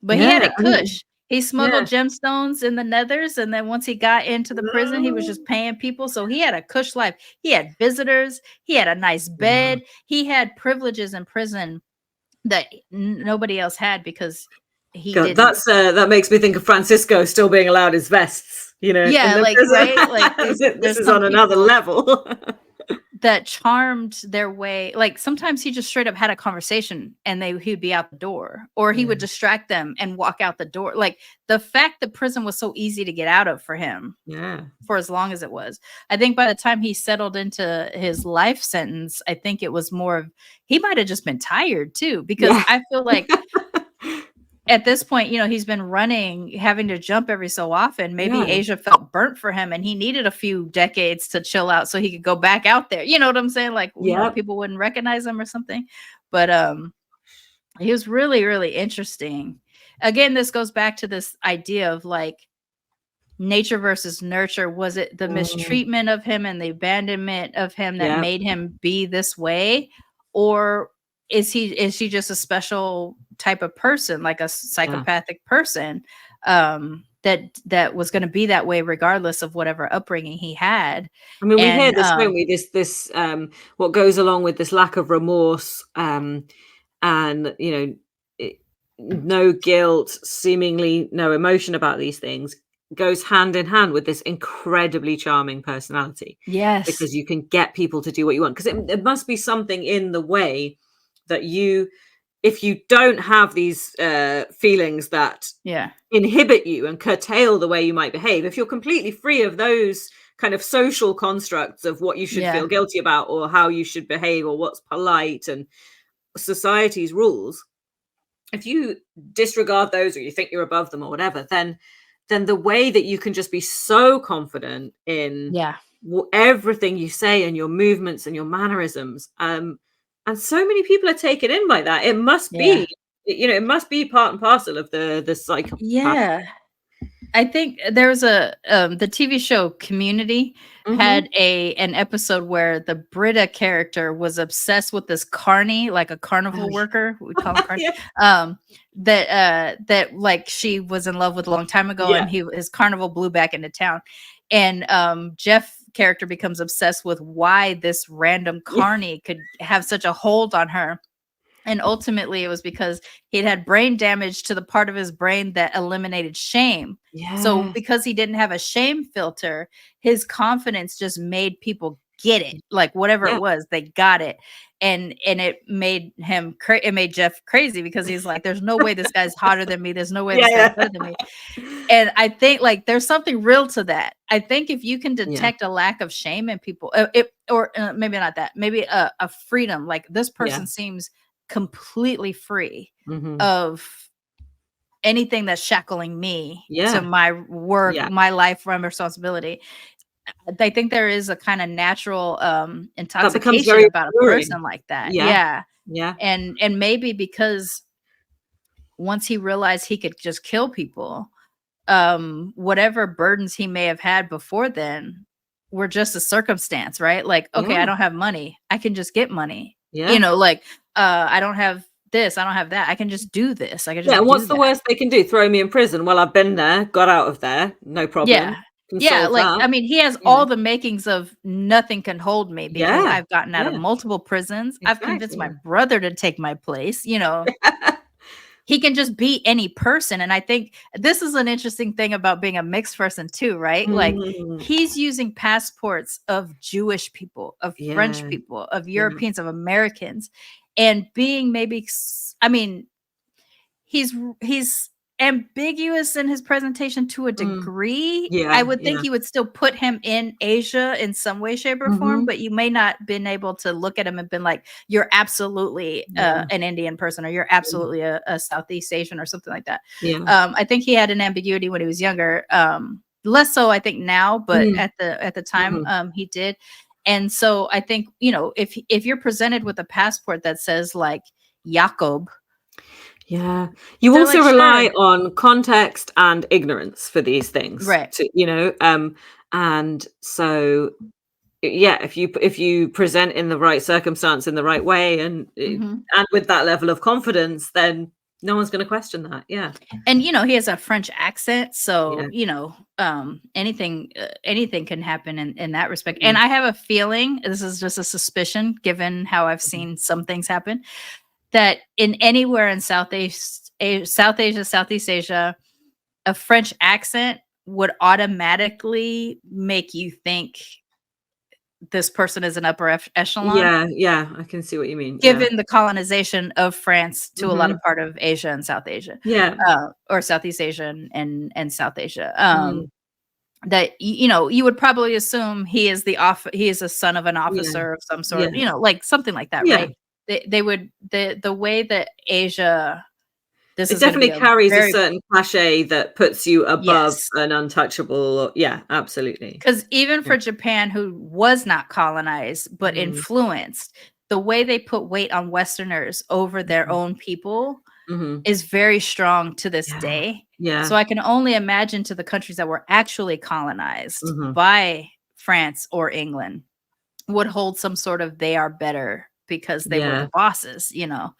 But he had a cush. He smuggled gemstones in the Nethers, and then once he got into the prison, he was just paying people. So he had a cush life. He had visitors. He had a nice bed. He had privileges in prison that nobody else had because he didn't. That makes me think of Francisco still being allowed his vests. Yeah, like prison. Right, like this is on another level. That charmed their way. Like, sometimes he just straight up had a conversation and he'd be out the door, or he would distract them and walk out the door. Like, the fact that prison was so easy to get out of for him for as long as it was. I think by the time he settled into his life sentence, I think it was more of, he might have just been tired too, because I feel like at this point, he's been running, having to jump every so often. Maybe Asia felt burnt for him and he needed a few decades to chill out so he could go back out there. You know what I'm saying? Like, people wouldn't recognize him or something. But he was really, really interesting. Again, this goes back to this idea of, like, nature versus nurture. Was it the mistreatment of him and the abandonment of him that made him be this way? Or is she just a special type of person, like a psychopathic person, that was going to be that way regardless of whatever upbringing he had? I mean, we hear this, don't we? This what goes along with this lack of remorse, and no guilt, seemingly no emotion about these things, goes hand in hand with this incredibly charming personality. Yes, because you can get people to do what you want. Because it must be something in the way that if you don't have these feelings that inhibit you and curtail the way you might behave, if you're completely free of those kind of social constructs of what you should feel guilty about, or how you should behave, or what's polite and society's rules, if you disregard those, or you think you're above them or whatever, then the way that you can just be so confident in everything you say and your movements and your mannerisms, and so many people are taken in by that. It must be, it must be part and parcel of the psychopath. Yeah. I think there's the TV show Community had an episode where the Britta character was obsessed with this carny, like a carnival worker. We call him carny. That like she was in love with a long time ago, and his carnival blew back into town. And Jeff character becomes obsessed with why this random carny could have such a hold on her. And ultimately it was because he'd had brain damage to the part of his brain that eliminated shame. So because he didn't have a shame filter, his confidence just made people get it. Like, whatever it was, they got it. And it made him it made Jeff crazy, because he's like, there's no way this guy's hotter than me. There's no way this guy's better than me. And I think, like, there's something real to that. I think if you can detect a lack of shame in people, or maybe not that, maybe a freedom, like, this person seems completely free of anything that's shackling me to my work, my life, my responsibility. I think there is a kind of natural intoxication about a person like that. Yeah. And maybe because once he realized he could just kill people, whatever burdens he may have had before then were just a circumstance, right? Like, okay, I don't have money, I can just get money. Like, I don't have this, I don't have that, I can just do this. I can just what's the worst they can do? Throw me in prison? Well, I've been there, got out of there, no problem. Yeah, like that. I mean, he has all the makings of nothing can hold me because I've gotten out of multiple prisons. Exactly. I've convinced my brother to take my place, you know. He can just be any person. And I think this is an interesting thing about being a mixed person too, right? Like he's using passports of Jewish people, of French people, of Europeans, of Americans, and being maybe, I mean, he's ambiguous in his presentation to a degree. I would think you would still put him in Asia in some way, shape, or form, but you may not been able to look at him and been like, you're absolutely an Indian person, or you're absolutely a Southeast Asian or something like that. I think he had an ambiguity when he was younger. Less so, I think now, but at the time, he did. And so I think, you know, if you're presented with a passport that says like Jakob, you also like, rely on context and ignorance for these things, right? You know, and so if you present in the right circumstance, in the right way, and with that level of confidence, then no one's going to question that. And you know, he has a French accent, so you know, anything can happen in that respect. And I have a feeling, this is just a suspicion, given how I've seen some things happen, that in anywhere in Southeast Asia, Southeast Asia, a French accent would automatically make you think this person is an upper echelon. Yeah, I can see what you mean. Given the colonization of France to a lot of part of Asia and South Asia, or Southeast Asia and South Asia, that you know, you would probably assume he is a son of an officer of some sort, you know, like something like that, right? They would the way that Asia, it definitely carries a certain cachet that puts you above an untouchable. Absolutely. Because even for Japan, who was not colonized but influenced, the way they put weight on Westerners over their own people is very strong to this day. So I can only imagine to the countries that were actually colonized by France or England would hold some sort of they are better because they were the bosses, you know.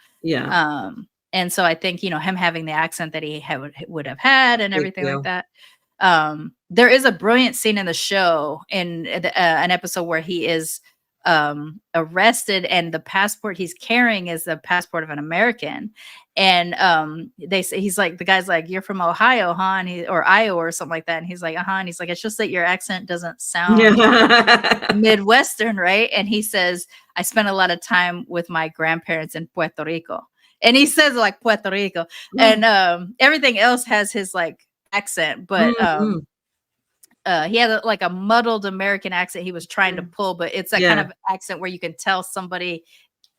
And so I think, you know, him having the accent that he would have had and everything like that. There is a brilliant scene in the show in an episode where he is arrested, and the passport he's carrying is the passport of an American. And they say, he's like, the guy's like, "You're from Ohio, huh?" And or Iowa or something like that. And he's like, "Uh-huh." And he's like, "It's just that your accent doesn't sound Midwestern, right?" And he says, "I spent a lot of time with my grandparents in Puerto Rico." And he says like Puerto Rico, and everything else has his like accent, but he had like a muddled American accent he was trying to pull, but it's that kind of accent where you can tell somebody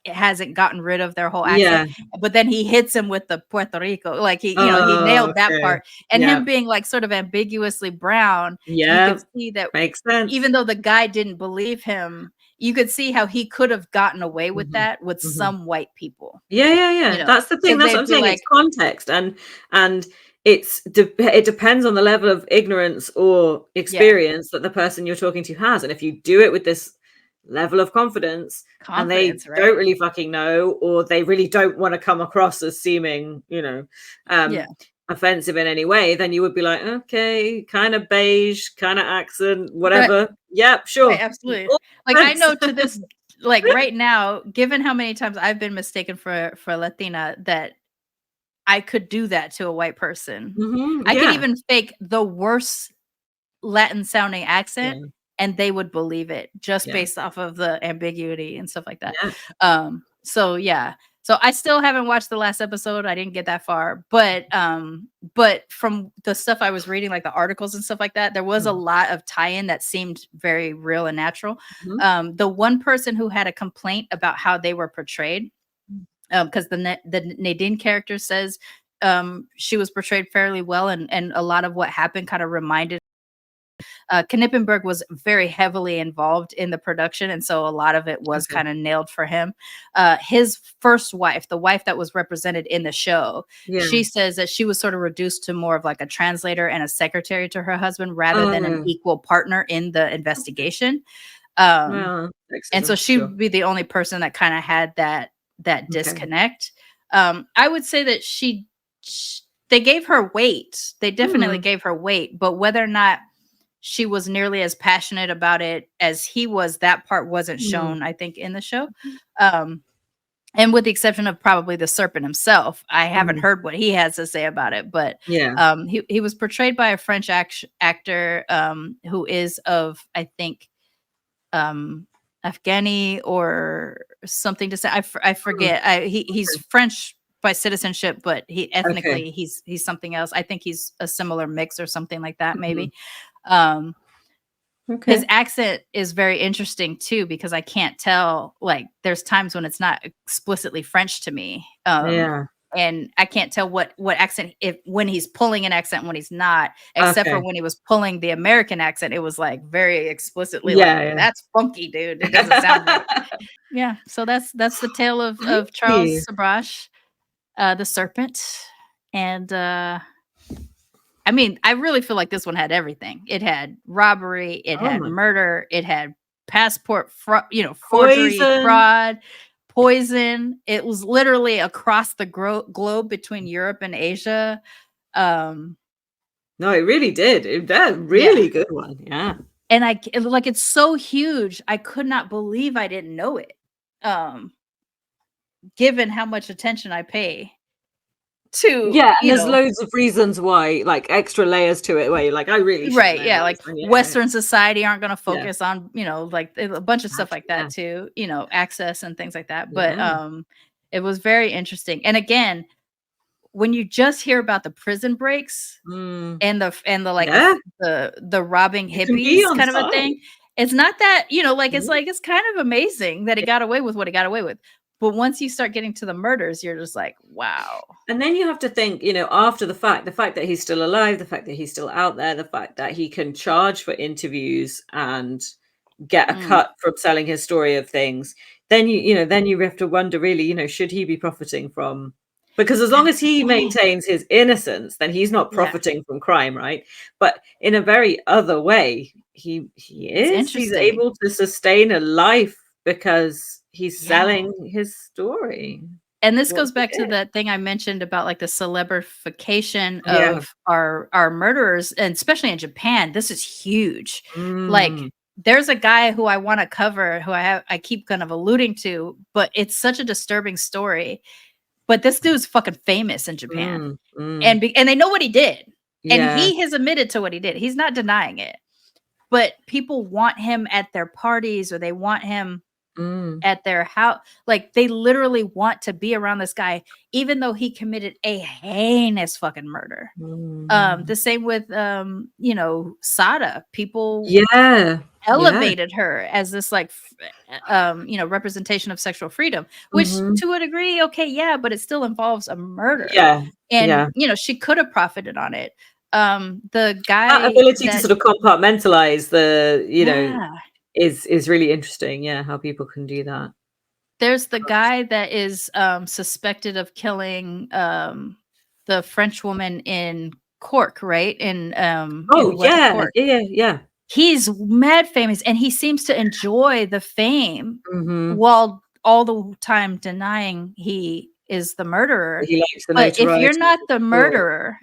hasn't gotten rid of their whole accent. But then he hits him with the Puerto Rico, like he nailed that part. And him being like sort of ambiguously brown, you can see that makes sense. Even though the guy didn't believe him, you could see how he could have gotten away with that with some white people. You know? That's the thing. That's what I'm saying. Like, it's context, and it depends on the level of ignorance or experience that the person you're talking to has. And if you do it with this level of confidence and they don't really fucking know, or they really don't want to come across as seeming, you know, offensive in any way, then you would be like, okay, kind of beige, kind of accent, whatever. Yep, sure. Right, absolutely. Like I know to this, like right now, given how many times I've been mistaken for Latina, that I could do that to a white person. I could even fake the worst Latin sounding accent and they would believe it just based off of the ambiguity and stuff like that. So I still haven't watched the last episode. I didn't get that far, but from the stuff I was reading, like the articles and stuff like that, there was a lot of tie-in that seemed very real and natural. The one person who had a complaint about how they were portrayed, because the Nadine character says she was portrayed fairly well, and a lot of what happened kind of reminded. Knippenberg was very heavily involved in the production, and so a lot of it was kind of nailed for him. His first wife, the wife that was represented in the show, she says that she was sort of reduced to more of like a translator and a secretary to her husband rather than an equal partner in the investigation. And so she would be the only person that kind of had that disconnect. I would say that they gave her weight. They definitely gave her weight, but whether or not she was nearly as passionate about it as he was. That part wasn't shown, I think, in the show. And with the exception of probably the Serpent himself, I haven't heard what he has to say about it. But he was portrayed by a French actor who is of, I think, Afghani or something to say. I forget. He's French by citizenship, but he ethnically he's something else. I think he's a similar mix or something like that, maybe. His accent is very interesting too, because I can't tell, like, there's times when it's not explicitly French to me. And I can't tell what accent, when he's pulling an accent, when he's not, except for when he was pulling the American accent, it was like very explicitly that's funky, dude. It doesn't sound right. Yeah. So that's the tale of Charles Sobhraj, the Serpent. And I mean, I really feel like this one had everything. It had robbery, it had murder, it had passport forgery, fraud, poison. It was literally across the globe between Europe and Asia. No, it really did. That's really good one. Yeah. And it's so huge. I could not believe I didn't know it. Given how much attention I pay to, and there's loads of reasons why, like extra layers to it where you're like, I really Western society aren't going to focus on, like a bunch of stuff like that too, access and things like that. But it was very interesting. And again, when you just hear about the prison breaks and the robbing hippies kind of a thing, it's not that, it's kind of amazing that he got away with what he got away with. But once you start getting to the murders, you're just like, wow. And then you have to think, after the fact that he's still alive, the fact that he's still out there, the fact that he can charge for interviews and get a cut from selling his story of things. Then you have to wonder, really, should he be profiting from? Because as long as he maintains his innocence, then he's not profiting from crime, right? But in a very other way, he is. He's able to sustain a life because he's selling his story. And this goes back to that thing I mentioned about like the celebrification of our murderers, and especially in Japan. This is huge. Like, there's a guy who I want to cover, who I keep kind of alluding to, but it's such a disturbing story. But this dude's fucking famous in Japan, and they know what he did, and he has admitted to what he did. He's not denying it. But people want him at their parties, or they want him at their house. Like, they literally want to be around this guy, even though he committed a heinous fucking murder. The same with Sada. People elevated her as this like representation of sexual freedom, which to a degree, but it still involves a murder. She could have profited on it. The guy, that ability to sort of compartmentalize the is really interesting. How people can do that. There's the guy that is suspected of killing the French woman in Cork, right? Cork. He's mad famous, and he seems to enjoy the fame while all the time denying he is the murderer. He likes the but if you're not the murderer,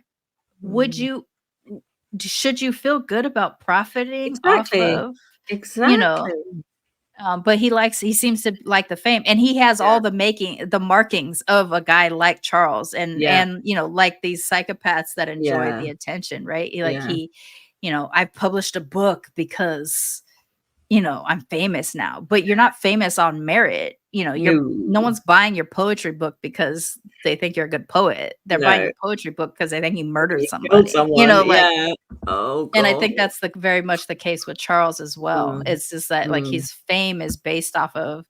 should you feel good about profiting off of? Exactly. But he seems to like the fame, and he has all the markings of a guy like Charles, and like these psychopaths that enjoy the attention, right? I published a book because I'm famous now, but you're not famous on merit. No one's buying your poetry book because they think you're a good poet. They're buying your poetry book because they think you murdered somebody. And I think that's very much the case with Charles as well. It's just that like his fame is based off of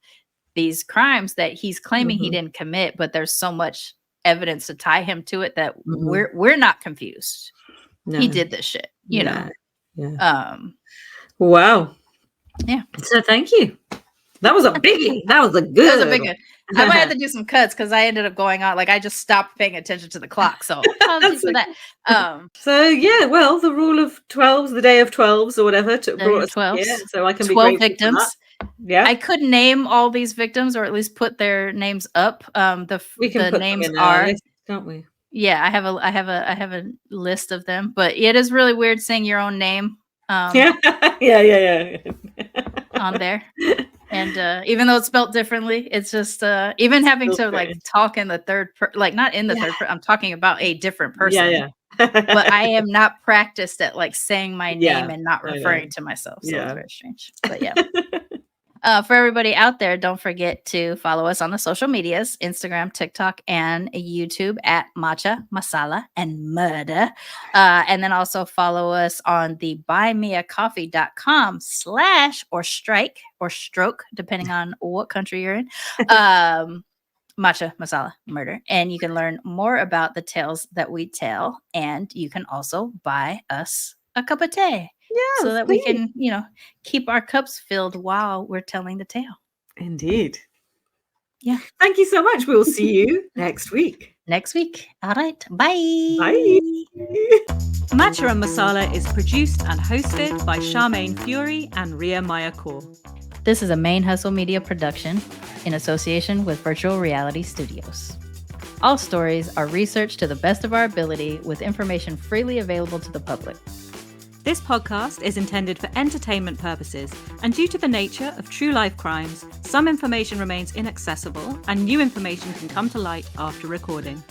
these crimes that he's claiming he didn't commit, but there's so much evidence to tie him to it that we're not confused. He did this shit, Wow. Yeah. So thank you. That was a big one. I might have to do some cuts because I ended up going on. Like, I just stopped paying attention to the clock. So apologies for that. The rule of 12s, the day of 12s or whatever, brought us 12s. Here, so I can 12 be victims. Yeah, I could name all these victims, or at least put their names up. The names are, list, can't we? Yeah, I have a list of them, but it is really weird saying your own name Yeah. On there. And even though it's spelled differently, it's just even having to like talk in the third like not in the third person, I'm talking about a different person. Yeah. But I am not practiced at like saying my name and not referring to myself. So it's very strange. But yeah. For everybody out there, don't forget to follow us on the social medias, Instagram, TikTok, and YouTube at Matcha, Masala, and Murder. And then also follow us on the buymeacoffee.com/ or strike or stroke, depending on what country you're in. Matcha, Masala, Murder. And you can learn more about the tales that we tell. And you can also buy us a cup of tea. Yeah, so that we can, keep our cups filled while we're telling the tale. Indeed. Yeah. Thank you so much. We'll see you next week. All right. Bye. Bye. Matcha and Masala is produced and hosted by Sharmane Fury and Rhia Kaur. This is a Main Hustle Media production in association with Virtual Reality Studios. All stories are researched to the best of our ability with information freely available to the public. This podcast is intended for entertainment purposes, and due to the nature of true life crimes, some information remains inaccessible and new information can come to light after recording.